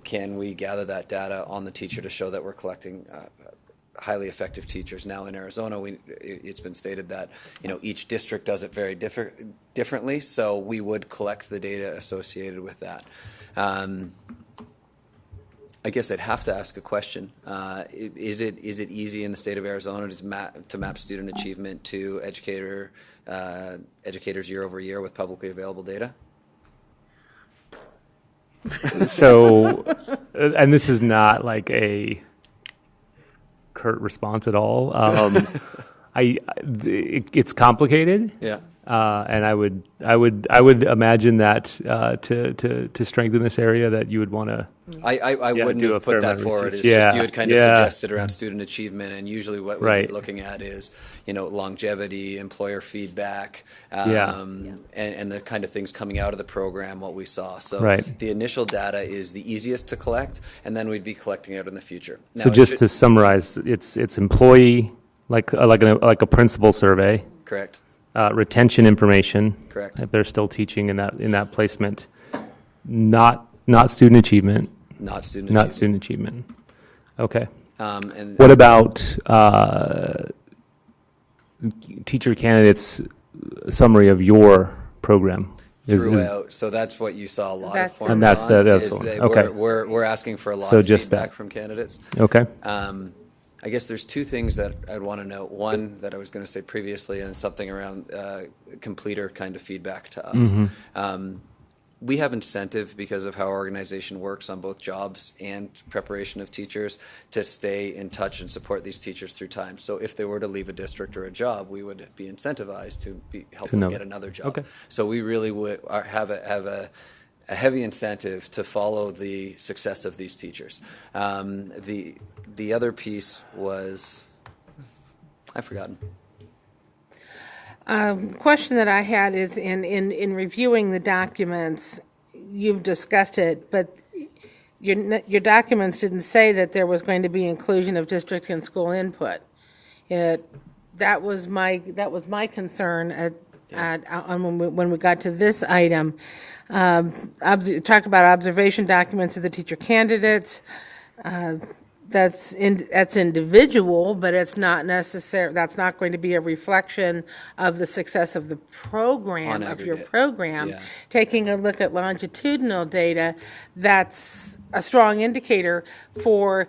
can we gather that data on the teacher to show that we're collecting highly effective teachers? Now in Arizona, it's been stated that each district does it very differently, so we would collect the data associated with that. I guess I'd have to ask a question. Is it easy in the state of Arizona to map student achievement to educators year over year with publicly available data? So, and this is not like a curt response at all. It's complicated. Yeah. And I would imagine that to strengthen this area that you would want to. I wouldn't have put that forward. It's just you had kind of suggested around student achievement, and usually what we're looking at is longevity, employer feedback, and the kind of things coming out of the program. What we saw. So the initial data is the easiest to collect, and then we'd be collecting out in the future. Now, so just to summarize, it's employee like a principal survey. Correct. Retention information. Correct. If they're still teaching in that placement, not student achievement. Not student achievement. Okay. And what about teacher candidates' summary of your program? Throughout, so that's what you saw a lot of forms and that's on. That's the one. Okay. We're asking for a lot of feedback from candidates. Okay. I guess there's two things that I'd want to note. One that I was going to say previously, and something around completer kind of feedback to us. We have incentive because of how our organization works on both jobs and preparation of teachers to stay in touch and support these teachers through time. So if they were to leave a district or a job, we would be incentivized to help them get another job. Okay. So we really would have a heavy incentive to follow the success of these teachers. The other piece was, I've forgotten. Question that I had is in reviewing the documents, you've discussed it, but your documents didn't say that there was going to be inclusion of district and school input. That was my concern when we got to this item. Talked about observation documents of the teacher candidates. That's individual, but it's not necessary. That's not going to be a reflection of the success of the program, of your program. Yeah. Taking a look at longitudinal data, that's a strong indicator for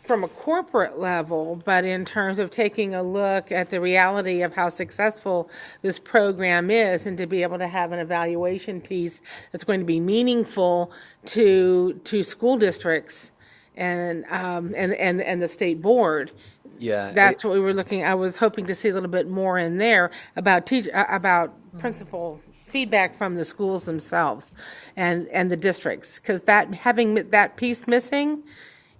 from a corporate level, but in terms of taking a look at the reality of how successful this program is, and to be able to have an evaluation piece that's going to be meaningful to school districts and the state board. Yeah, that's what we were looking. I was hoping to see a little bit more in there about principal feedback from the schools themselves and the districts, because having that piece missing.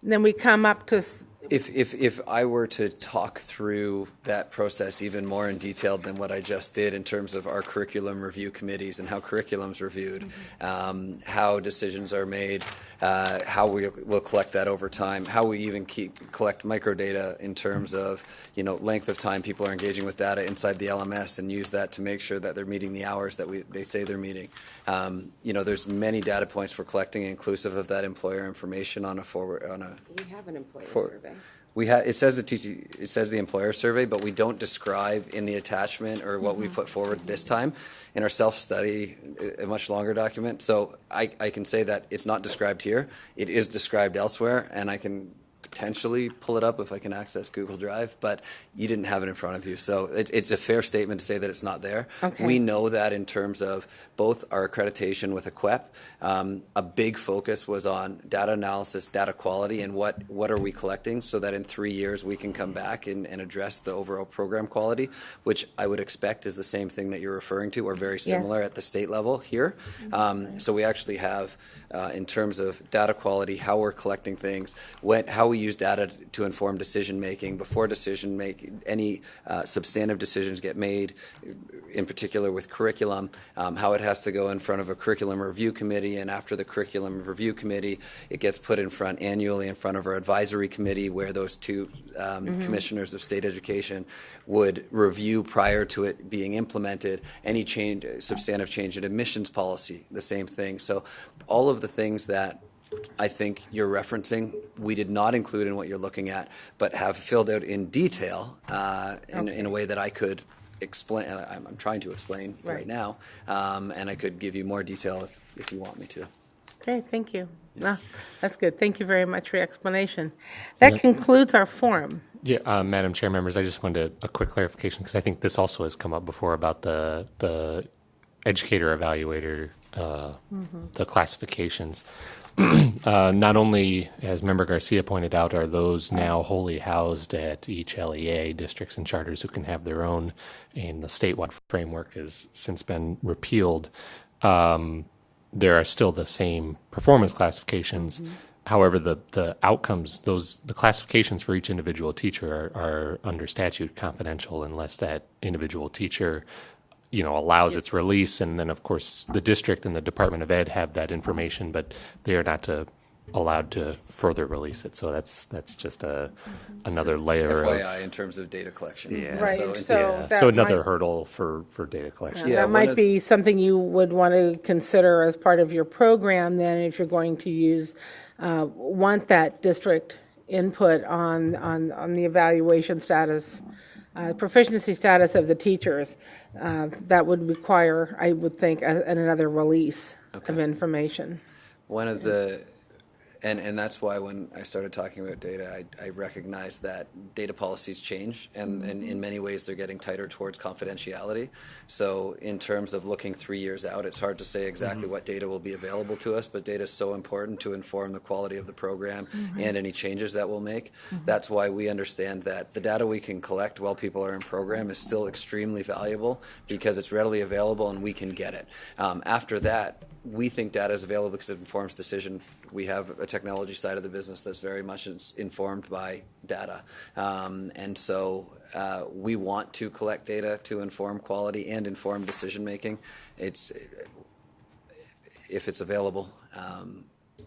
Then we come up to. If I were to talk through that process even more in detail than what I just did in terms of our curriculum review committees and how curriculum's reviewed, how decisions are made, how we will collect that over time, how we even collect microdata in terms of, length of time people are engaging with data inside the LMS and use that to make sure that they're meeting the hours that they say they're meeting. There's many data points we're collecting, inclusive of that employer information on a. We have an employer survey. It says the employer survey, but we don't describe in the attachment or what we put forward this time in our self-study, a much longer document. So I can say that it's not described here. It is described elsewhere, and I can potentially pull it up if I can access Google Drive, but you didn't have it in front of you. So it's a fair statement to say that it's not there. Okay. We know that in terms of both our accreditation with EQUEP, a big focus was on data analysis, data quality, and what are we collecting so that in 3 years we can come back and address the overall program quality, which I would expect is the same thing that you're referring to or very similar at the state level here. So we actually have, in terms of data quality, how we're collecting things, how we use data to inform decision making before any substantive decisions get made, in particular with curriculum, how it has to go in front of a curriculum review committee, and after the curriculum review committee, it gets put annually in front of our advisory committee, where those two commissioners of state education would review prior to it being implemented any substantive change in admissions policy, the same thing. So all of the things that I think you're referencing, we did not include in what you're looking at, but have filled out in detail in a way that I could explain. I'm trying to explain right now, and I could give you more detail if you want me to. Okay, thank you. No, that's good. Thank you very much for your explanation. That concludes our forum. Yeah, Madam Chair, members, I just wanted a quick clarification because I think this also has come up before about the educator evaluator, the classifications. Not only, as Member Garcia pointed out, are those now wholly housed at each LEA, districts and charters who can have their own, and the statewide framework has since been repealed. There are still the same performance classifications. However, the outcomes, the classifications for each individual teacher are under statute confidential unless that individual teacher allows its release, and then of course the district and the Department of Ed have that information, but they are not allowed to further release it. So that's just another layer FYI of in terms of data collection. Yeah. Right. So another hurdle for data collection. That might be something you would want to consider as part of your program then, if you're going to want that district input on the evaluation status, proficiency status of the teachers. That would require, I would think, another release of information. One of the And that's why when I started talking about data, I recognized that data policies change, and in many ways they're getting tighter towards confidentiality. So in terms of looking 3 years out, it's hard to say exactly what data will be available to us, but data is so important to inform the quality of the program and any changes that we'll make. That's why we understand that the data we can collect while people are in program is still extremely valuable because it's readily available and we can get it. After that, we think data is available because it informs decision. We have a technology side of the business that's very much informed by data. And so we want to collect data to inform quality and inform decision making. If it's available,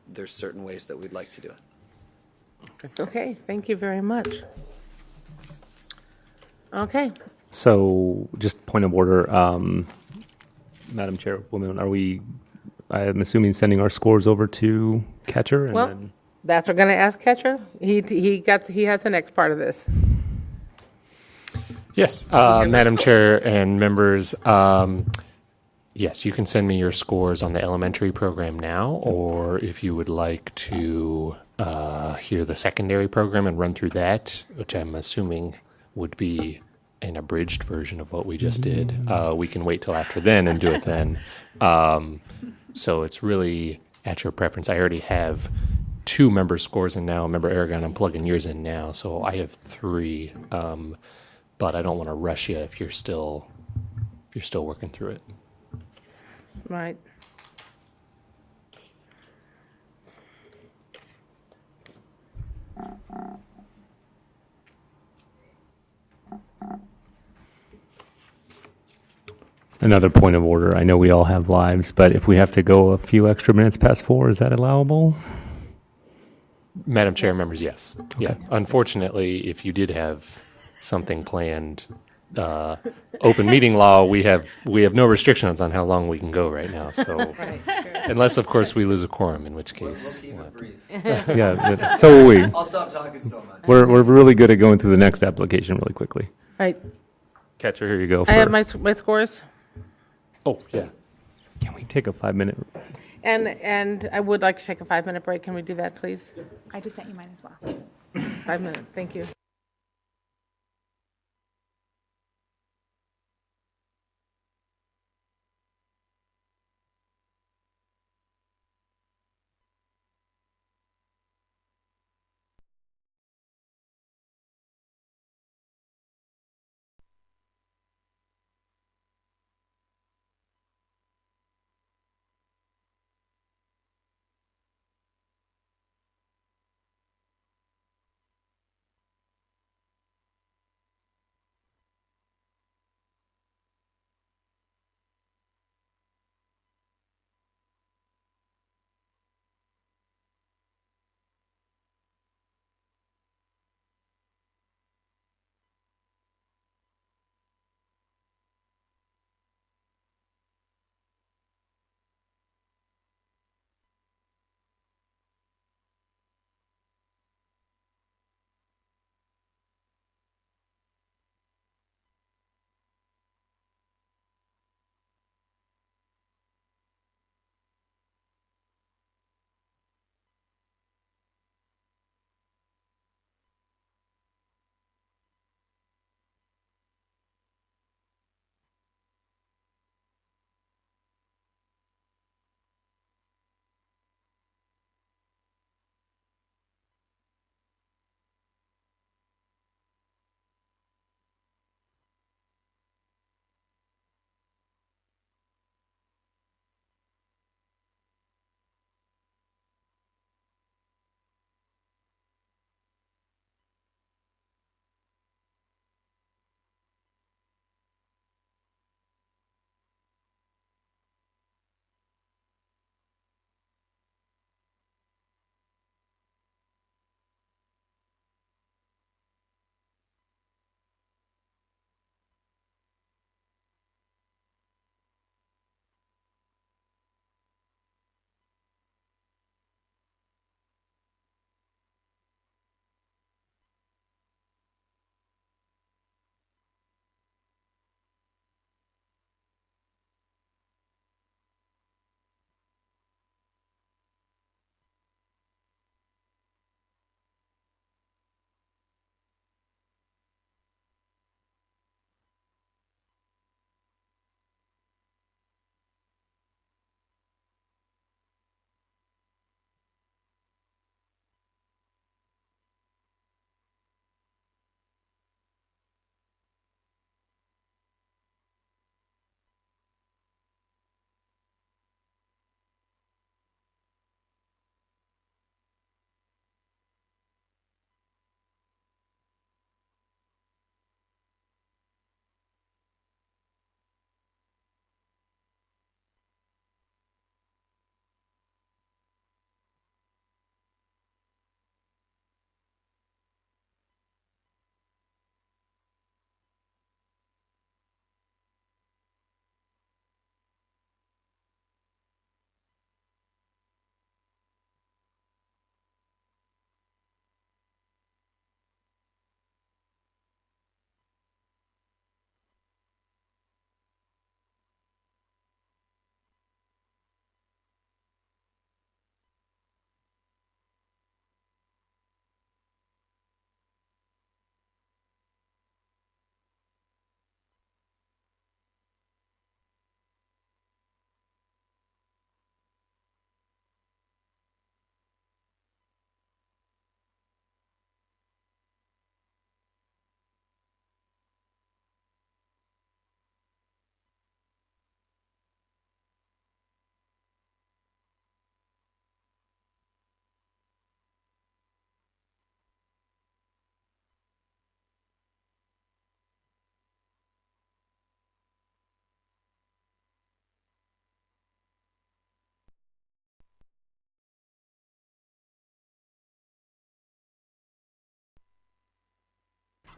there's certain ways that we'd like to do it. Okay, thank you very much. Okay. So just point of order, Madam Chairwoman, I'm assuming sending our scores over to Catcher? And Well, then that's what we're going to ask Catcher. He has the next part of this. Yes, Madam Chair and members, yes, you can send me your scores on the elementary program now, or if you would like to hear the secondary program and run through that, which I'm assuming would be an abridged version of what we just did, we can wait till after then and do it then. So it's really at your preference. I already have 2 member scores in now. Member Aragon, I'm plugging yours in now, so I have 3. But I don't want to rush you if you're still working through it. Right. another point of order. I know we all have lives, but if we have to go a few extra minutes past 4, is that allowable? Madam Chair, members, yes. Yeah. Unfortunately, if you did have something planned, open meeting law, we have no restrictions on how long we can go right now. So, unless of course we lose a quorum, in which We'll case, keep it brief. Yeah, so will we. I'll stop talking so much. We're really good at going through the next application really quickly. Right. Catcher, here you go. I have my scores. oh yeah. Can we take a 5-minute? And I would like to take a 5-minute break. Can we do that, please? I just sent you mine as well. 5 minutes. Thank you.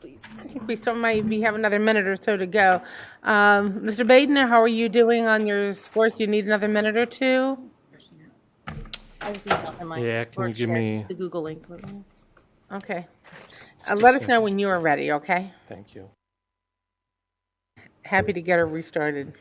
I think we still might have another minute or so to go. Mr. Baden, how are you doing on your scores? Do you need another minute or two? I just emailed him. Yeah, can you give me? the Google link? Okay. Let us know when you are ready, okay? Thank you. Happy to get her restarted.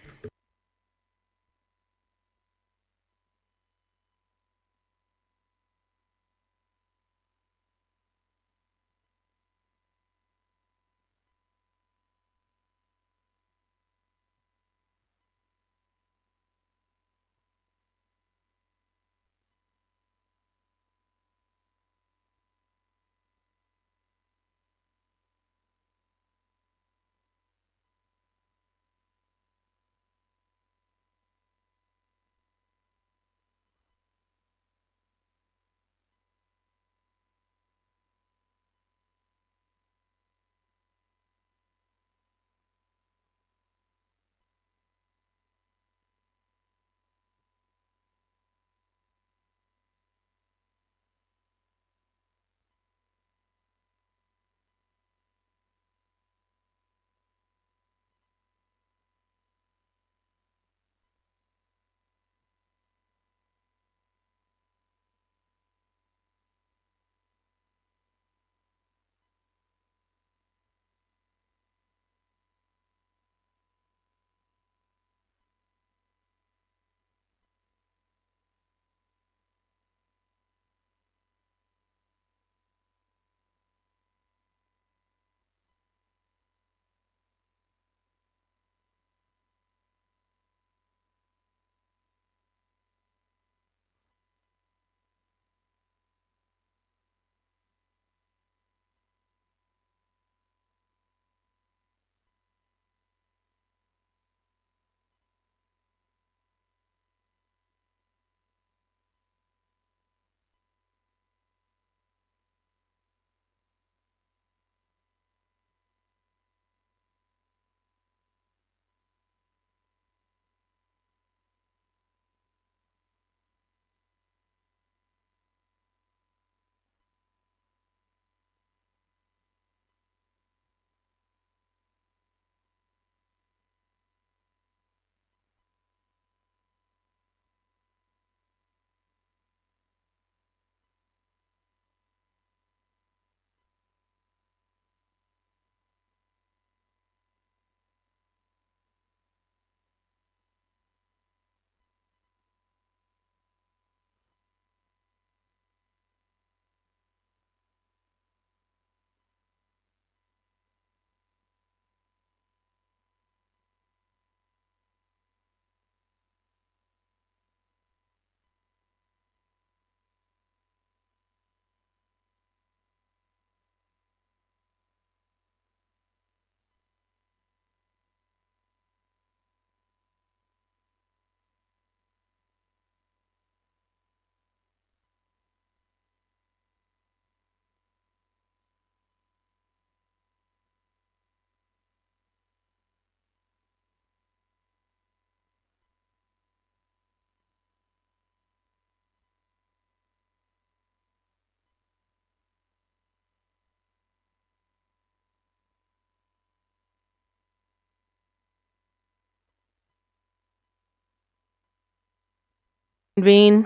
Convene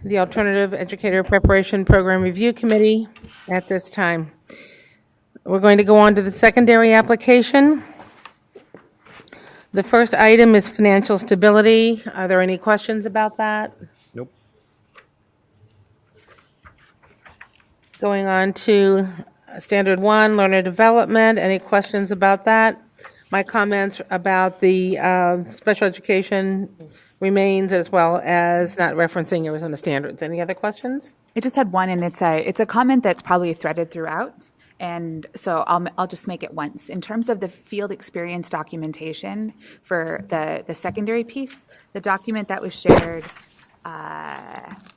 the Alternative Educator Preparation Program Review Committee at this time. We're going to go on to the secondary application. The first item is financial stability. Are there any questions about that? Nope. Going on to standard one, learner development. Any questions about that? My comments about the special education remains, as well as not referencing Arizona standards. Any other questions? I just had one, and it's a comment that's probably threaded throughout, and so I'll just make it once. In terms of the field experience documentation for the secondary piece, the document that was shared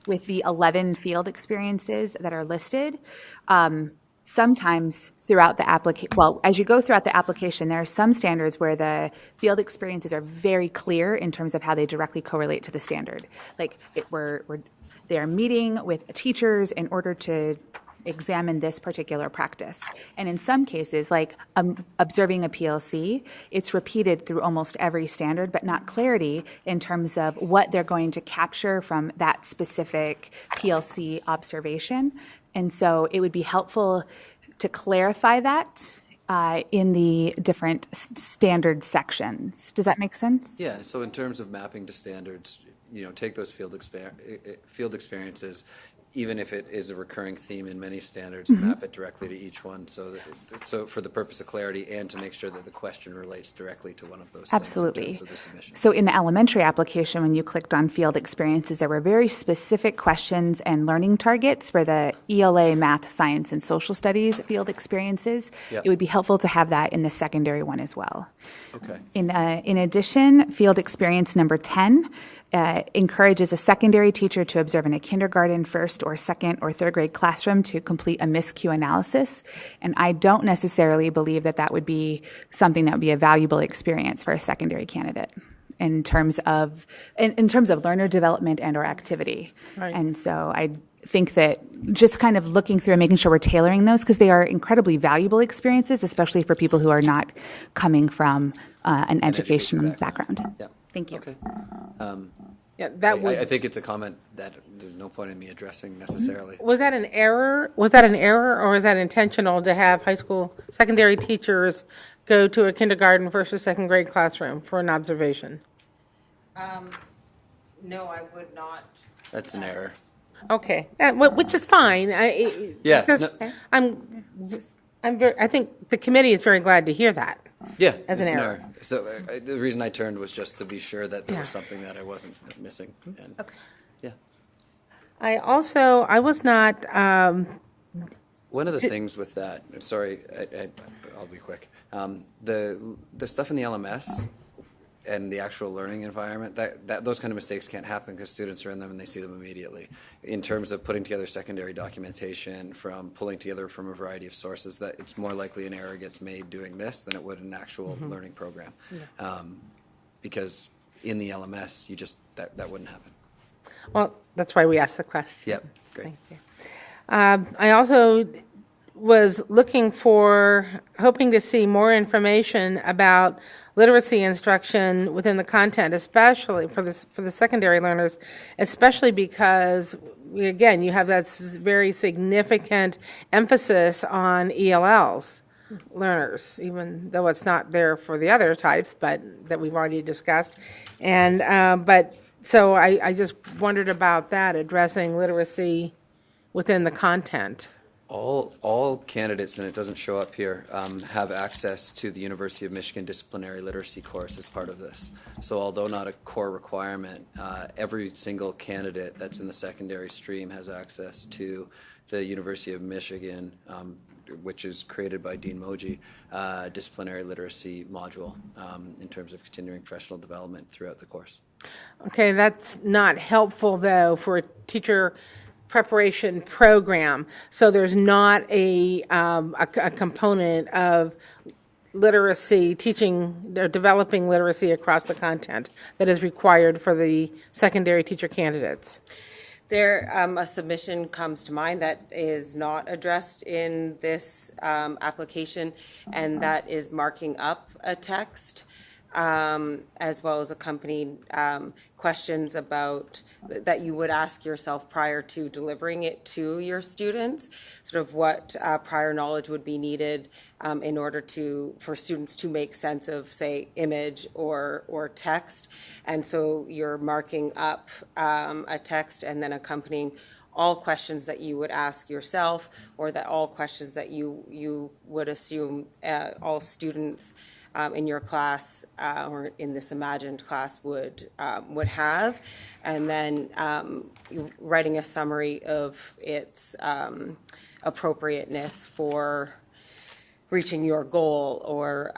with the 11 field experiences that are listed, sometimes throughout the application, as you go throughout the application, there are some standards where the field experiences are very clear in terms of how they directly correlate to the standard. Like they are meeting with teachers in order to examine this particular practice. And in some cases, like observing a PLC, it's repeated through almost every standard, but not clarity in terms of what they're going to capture from that specific PLC observation. And so it would be helpful to clarify that in the different standard sections. Does that make sense? Yeah, so in terms of mapping to standards, take those field experiences, even if it is a recurring theme in many standards, map it directly to each one so for the purpose of clarity and to make sure that the question relates directly to one of those Absolutely. things in terms of the submission. So in the elementary application, when you clicked on field experiences, there were very specific questions and learning targets for the ELA, math, science, and social studies field experiences. Yep. It would be helpful to have that in the secondary one as well. Okay. In addition, field experience number 10 encourages a secondary teacher to observe in a kindergarten, first or second or third grade classroom to complete a miscue analysis. And I don't necessarily believe that would be something that would be a valuable experience for a secondary candidate in terms of learner development and or activity. Right. And so I think that just kind of looking through and making sure we're tailoring those, because they are incredibly valuable experiences, especially for people who are not coming from an educational background. Yeah. Thank you. Okay. Yeah, that would. I think it's a comment that there's no point in me addressing necessarily. Was that an error? Was that an error, or was that intentional to have high school secondary teachers go to a kindergarten, first or second grade classroom for an observation? No, I would not. That's an error. Okay, which is fine. Yeah, I think the committee is very glad to hear that. Yeah, as an error. So the reason I turned was just to be sure that there was something that I wasn't missing. And, Okay. Yeah. I was not. One of the things with that, sorry, I'll be quick. The stuff in the LMS and the actual learning environment, that those kind of mistakes can't happen because students are in them and they see them immediately. In terms of putting together secondary documentation, from pulling together from a variety of sources, that it's more likely an error gets made doing this than it would in an actual learning program. Yeah. Because in the LMS, that wouldn't happen. Well, that's why we asked the question. Yep, great. Thank you. I also was hoping to see more information about literacy instruction within the content, especially for the secondary learners, especially because, again, you have that very significant emphasis on ELLs learners, even though it's not there for the other types, but that we've already discussed. And so I just wondered about that, addressing literacy within the content. All candidates, and it doesn't show up here, have access to the University of Michigan Disciplinary Literacy course as part of this. So although not a core requirement, every single candidate that's in the secondary stream has access to the University of Michigan, which is created by Dean Moji, disciplinary literacy module in terms of continuing professional development throughout the course. Okay, that's not helpful, though, for a teacher preparation program. So there's not a component of literacy, teaching or developing literacy across the content that is required for the secondary teacher candidates. There, a submission comes to mind that is not addressed in this application, and that is marking up a text, as well as accompanied questions about that you would ask yourself prior to delivering it to your students, sort of what prior knowledge would be needed in order for students to make sense of, say, image or text. And so you're marking up a text and then accompanying all questions that you would ask yourself, or that all questions that you would assume all students in your class or in this imagined class would have, and then writing a summary of its appropriateness for reaching your goal or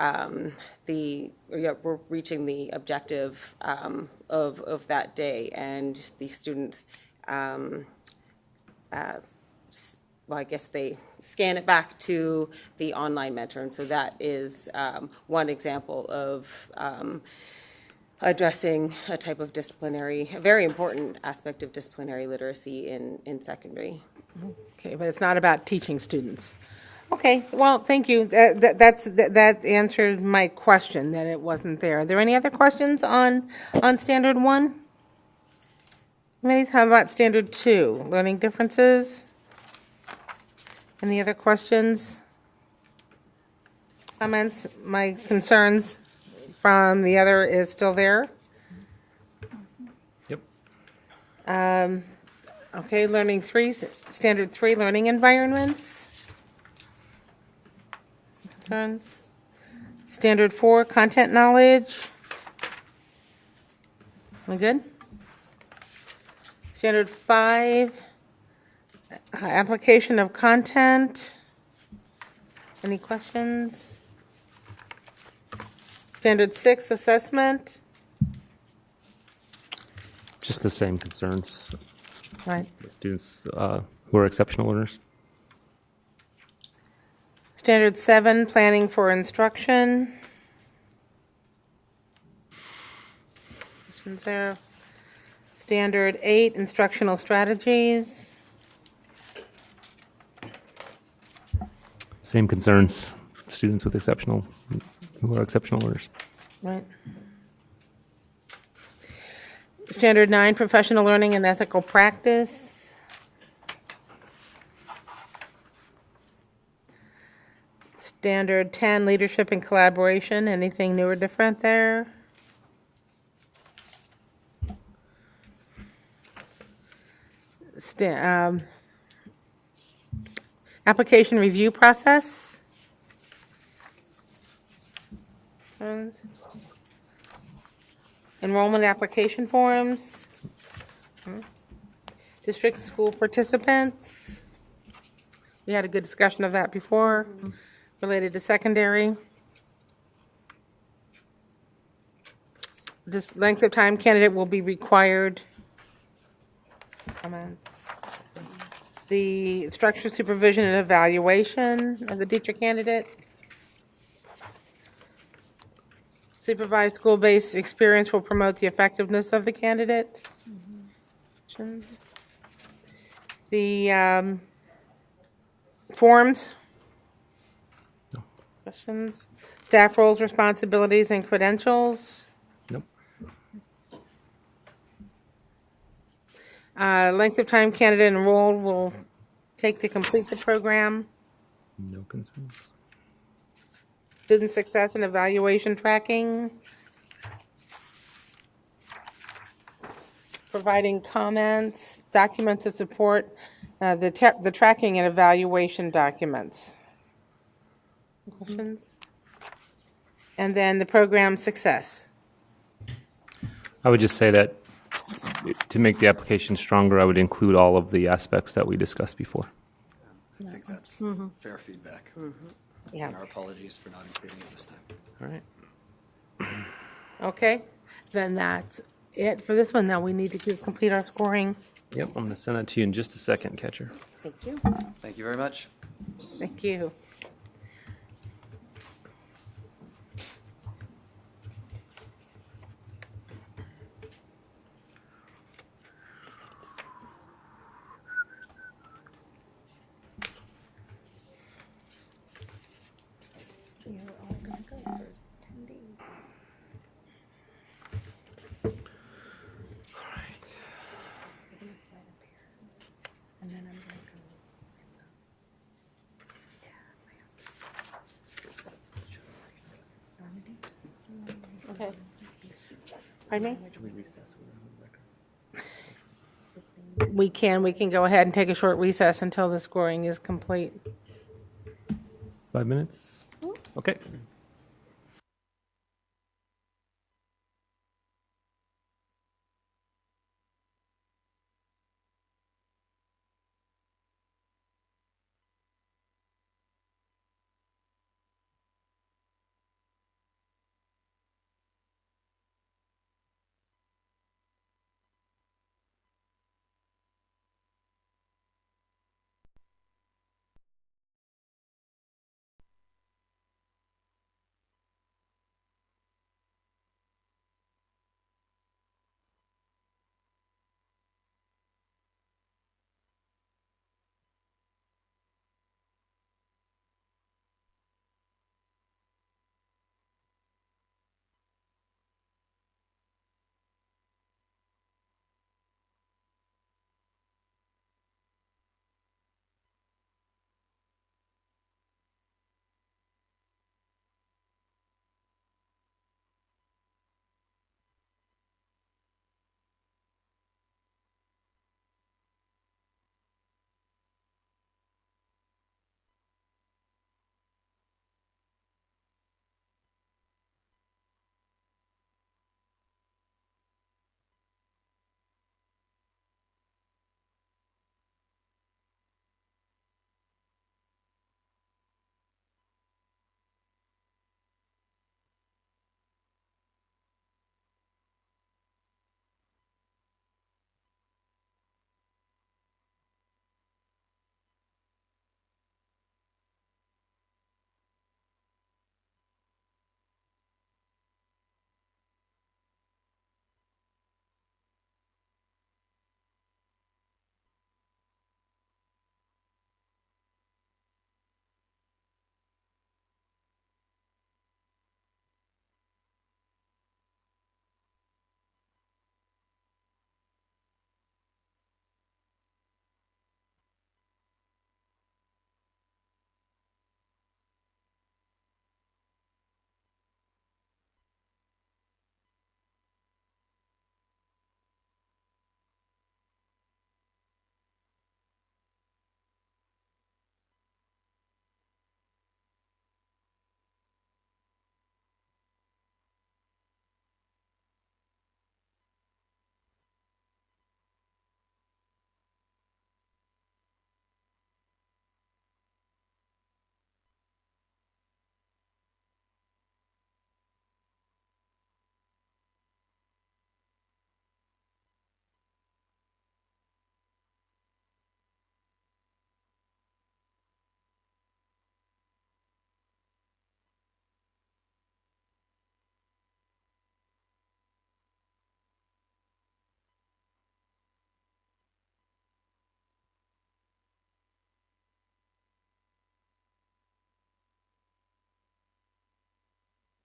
reaching the objective of that day, and the students. Well, I guess they scan it back to the online mentor. And so that is one example of addressing a type of a very important aspect of disciplinary literacy in secondary. Okay, but it's not about teaching students. Okay, well, thank you. That answered my question, that it wasn't there. Are there any other questions on Standard 1? How about Standard 2? Learning differences? Any other questions? Comments? My concerns from the other is still there. Yep. Okay, Learning 3, Standard 3, learning environments. Concerns? Standard 4, content knowledge. We good? Standard 5, application of content. Any questions? Standard 6, assessment. Just the same concerns. Right. Students who are exceptional learners. Standard 7, planning for instruction. Questions there? Standard 8, instructional strategies. Same concerns. Students with who are exceptional learners. Right. Standard 9, professional learning and ethical practice. Standard 10, leadership and collaboration. Anything new or different there? Application review process. Enrollment application forms. District school participants. We had a good discussion of that before, related to secondary. This length of time candidate will be required. Comments. The structure, supervision, and evaluation of the teacher candidate. Supervised school-based experience will promote the effectiveness of the candidate. The forms. No. Questions. Staff roles, responsibilities, and credentials. Nope. Length of time candidate enrolled will take to complete the program. No concerns. Student success and evaluation tracking. Providing comments, documents to support the tracking and evaluation documents. Questions? And then the program success. I would just say that to make the application stronger, I would include all of the aspects that we discussed before. I think that's fair feedback. Yeah. And our apologies for not including it this time. All right. Okay, then that's it for this one. Now we need to complete our scoring. Yep, I'm going to send that to you in just a second, Catcher. Thank you. Thank you very much. Thank you. Okay. Pardon me? We can go ahead and take a short recess until the scoring is complete. 5 minutes? Okay.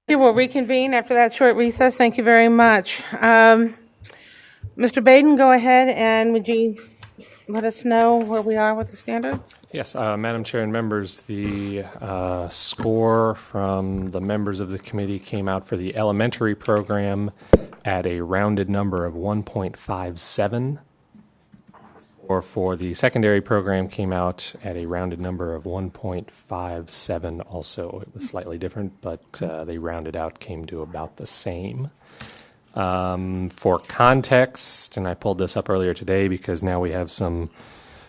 We will reconvene after that short recess. Thank you very much. Mr. Baden, go ahead, and would you let us know where we are with the standards? Yes, Madam Chair and members, the score from the members of the committee came out for the elementary program at a rounded number of 1.57, or for the secondary program came out at a rounded number of 1.57 also. It was slightly different, but they rounded out, came to about the same. For context, and I pulled this up earlier today because now we have some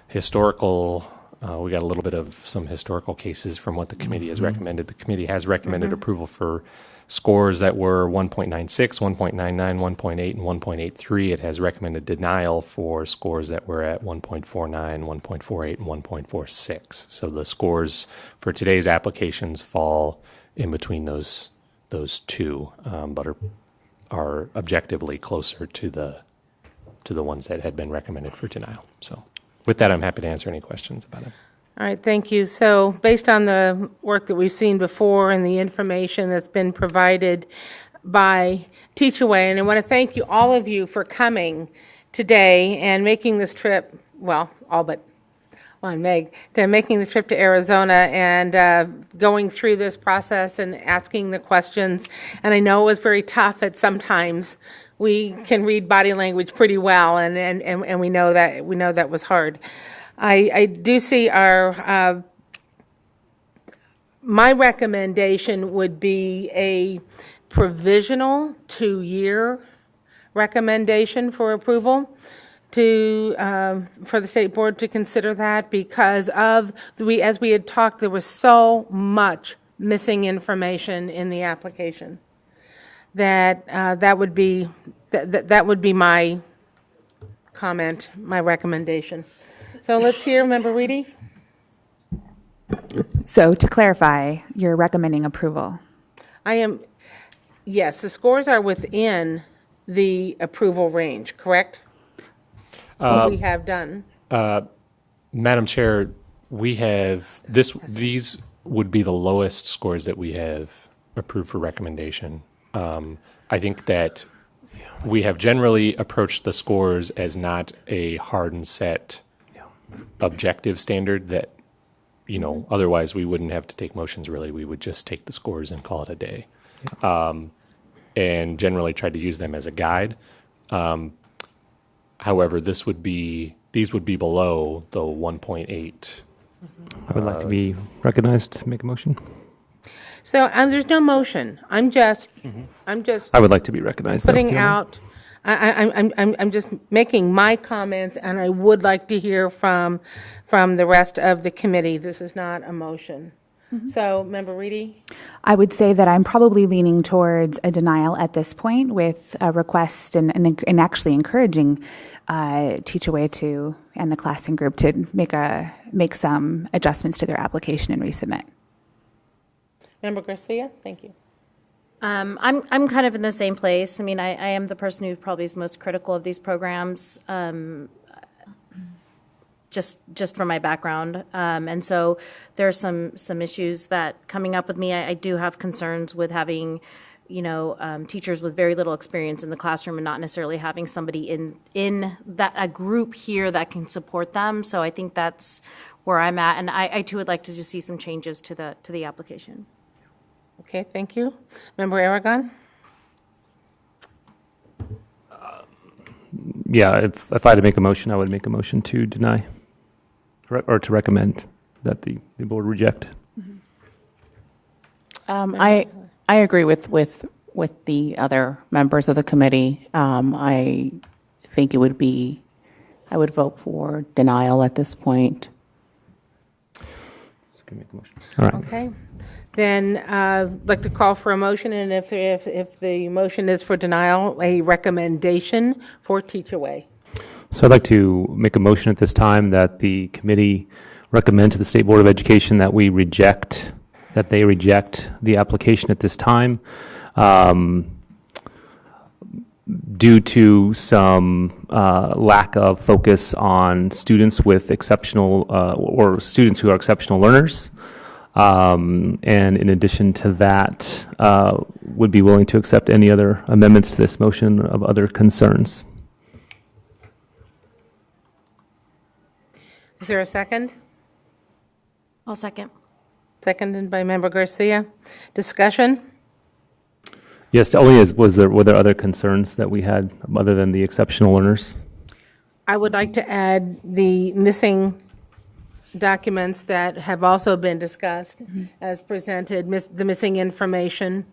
historical, we got a little bit of some historical cases from what the committee has recommended. The committee has recommended approval for scores that were 1.96, 1.99, 1.8, and 1.83. It has recommended denial for scores that were at 1.49, 1.48, and 1.46. So the scores for today's applications fall in between those two, but are objectively closer to the ones that had been recommended for denial. So with that, I'm happy to answer any questions about it. All right, thank you. So based on the work that we've seen before and the information that's been provided by Teach-Away, and I want to thank you, all of you, for coming today and making this trip, well, all but one, Meg, to making the trip to Arizona and going through this process and asking the questions. And I know it was very tough at sometimes. We can read body language pretty well, and we know that was hard. I do see our, my recommendation would be a provisional 2-year recommendation for approval to, for the state board to consider that because of, as we had talked, there was so much missing information in the application that that would be my comment, my recommendation. So let's hear Member Reedy. So to clarify, you're recommending approval. I am, yes, the scores are within the approval range, correct? What we have done. Madam Chair, we have these would be the lowest scores that we have approved for recommendation. I think that we have generally approached the scores as not a hard and set objective standard that, otherwise we wouldn't have to take motions really. We would just take the scores and call it a day. And generally try to use them as a guide. However, these would be below the 1.8. I would like to be recognized to make a motion. So there's no motion. I'm just I would like to be recognized. putting out. I'm just making my comments, and I would like to hear from the rest of the committee. This is not a motion. So, Member Reedy? I would say that I'm probably leaning towards a denial at this point with a request and actually encouraging Teach-Away to and the classroom group to make some adjustments to their application and resubmit. Member Garcia? Thank you. I'm kind of in the same place. I mean, I am the person who probably is most critical of these programs, just from my background. And so there are some issues that coming up with me. I do have concerns with having, teachers with very little experience in the classroom and not necessarily having somebody in a group here that can support them. So I think that's where I'm at, and I too would like to just see some changes to the application. Okay, thank you. Member Aragon? Yeah, if I had to make a motion, I would make a motion to deny or to recommend that the board reject. I agree with the other members of the committee. I think I would vote for denial at this point. So can you make a motion? All right. Okay. Then I'd like to call for a motion, and if the motion is for denial, a recommendation for Teach-Away. So I'd like to make a motion at this time that the committee recommend to the State Board of Education that they reject the application at this time due to some lack of focus on students with exceptional or students who are exceptional learners. And in addition to that, would be willing to accept any other amendments to this motion of other concerns. Is there a second? I'll second. Seconded by Member Garcia. Discussion? Yes, were there other concerns that we had other than the exceptional learners? I would like to add the missing documents that have also been discussed as presented, the missing information.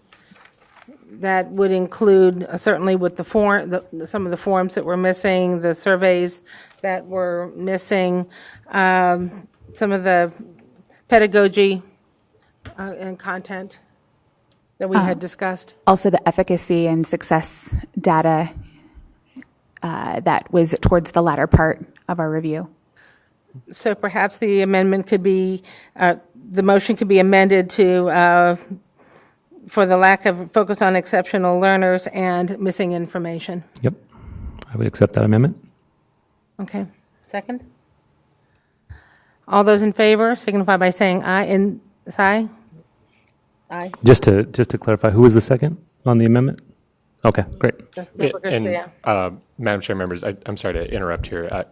That would include certainly with the some of the forms that were missing, the surveys that were missing, some of the pedagogy and content that we had discussed. Also, the efficacy and success data that was towards the latter part of our review. So perhaps the amendment could be, the motion could be amended to, for the lack of focus on exceptional learners and missing information. Yep, I would accept that amendment. Okay, second? All those in favor signify by saying aye. Aye? Aye. Just to clarify, who was the second on the amendment? Okay, great. Member Garcia. And Madam Chair, members, I'm sorry to interrupt here.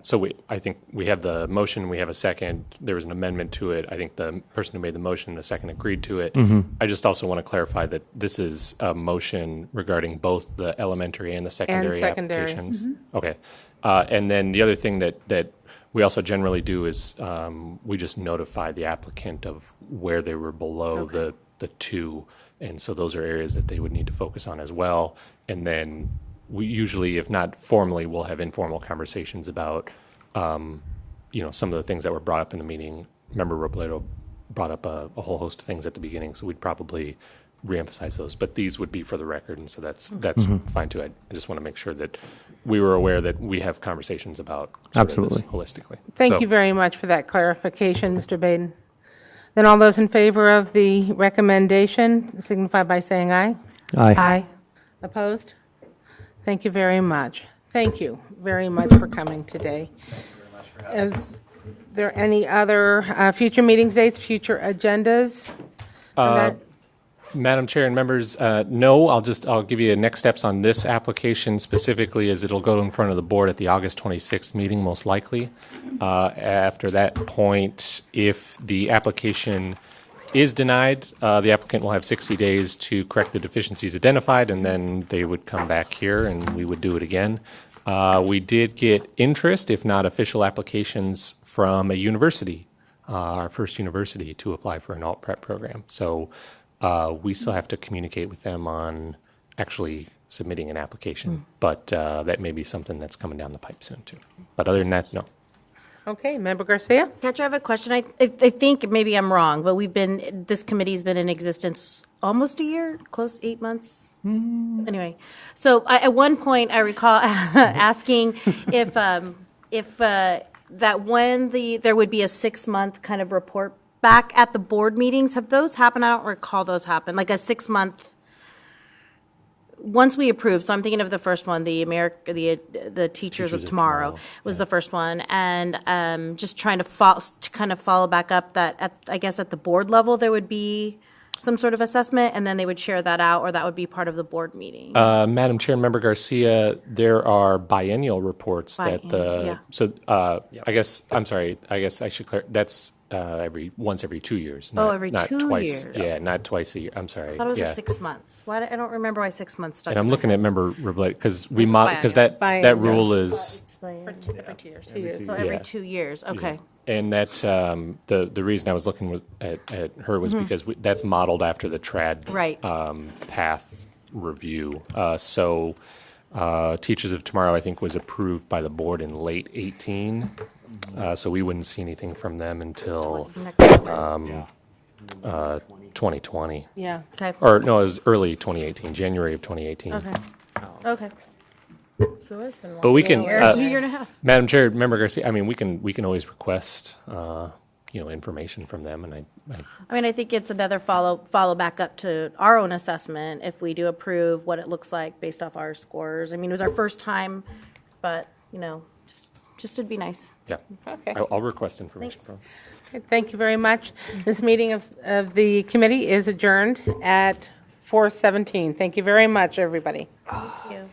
I think we have the motion, we have a second. There was an amendment to it. I think the person who made the motion, the second, agreed to it. I just also want to clarify that this is a motion regarding both the elementary and the secondary applications. Okay. And then the other thing that we also generally do is we just notify the applicant of where they were below the two. And so those are areas that they would need to focus on as well. And then we usually, if not formally, we'll have informal conversations about, some of the things that were brought up in the meeting. Member Robledo brought up a whole host of things at the beginning, so we'd probably reemphasize those. But these would be for the record, and so that's fine too. I just want to make sure that we were aware that we have conversations about Absolutely this holistically. Thank you very much for that clarification, Mr. Baden. Then all those in favor of the recommendation signify by saying aye. Aye. Opposed? Thank you very much. Thank you very much for coming today. Is there any other future meetings dates, future agendas? Madam Chair and members, no, I'll give you next steps on this application specifically, as it'll go in front of the board at the August 26th meeting, most likely. After that point, if the application is denied, the applicant will have 60 days to correct the deficiencies identified, and then they would come back here and we would do it again. We did get interest, if not official applications, from a university, our first university, to apply for an alt prep program. So we still have to communicate with them on actually submitting an application, but that may be something that's coming down the pipe soon too. But other than that, no. Okay, Member Garcia? Catcher, I have a question. I think maybe I'm wrong, but this committee's been in existence almost a year, close 8 months. Anyway, so at one point I recall asking if that when there would be a 6-month kind of report back at the board meetings. Have those happened? I don't recall those happen. Like a 6-month. Once we approve, so I'm thinking of the first one, the Teachers of Tomorrow was the first one, and just trying to follow back up that I guess at the board level there would be some sort of assessment, and then they would share that out, or that would be part of the board meeting. Madam Chair, Member Garcia, there are biennial reports I guess I should clarify. That's once every 2 years. Every not 2 twice. years. Yeah, not twice a year. I'm sorry. I thought it was 6 months. Why? I don't remember why 6 months stuck. And I'm looking at Member Robledo because that rule is every 2 years. So every 2 years. Okay. And that the reason I was looking at her was because that's modeled after the trad path review. So Teachers of Tomorrow, I think, was approved by the board in late 2018. So we wouldn't see anything from them until 2020. Yeah. Okay. Or no, it was early 2018, January of 2018. Okay. So it's been But we can, a year and a half. Madam Chair, Member Garcia, I mean, we can always request, information from them, and I think it's another follow back up to our own assessment if we do approve what it looks like based off our scores. I mean, it was our first time, but just just would be nice. Yeah. Okay. I'll request information from. Thank you very much. This meeting of the committee is adjourned at 4:17. Thank you very much, everybody. Thank you.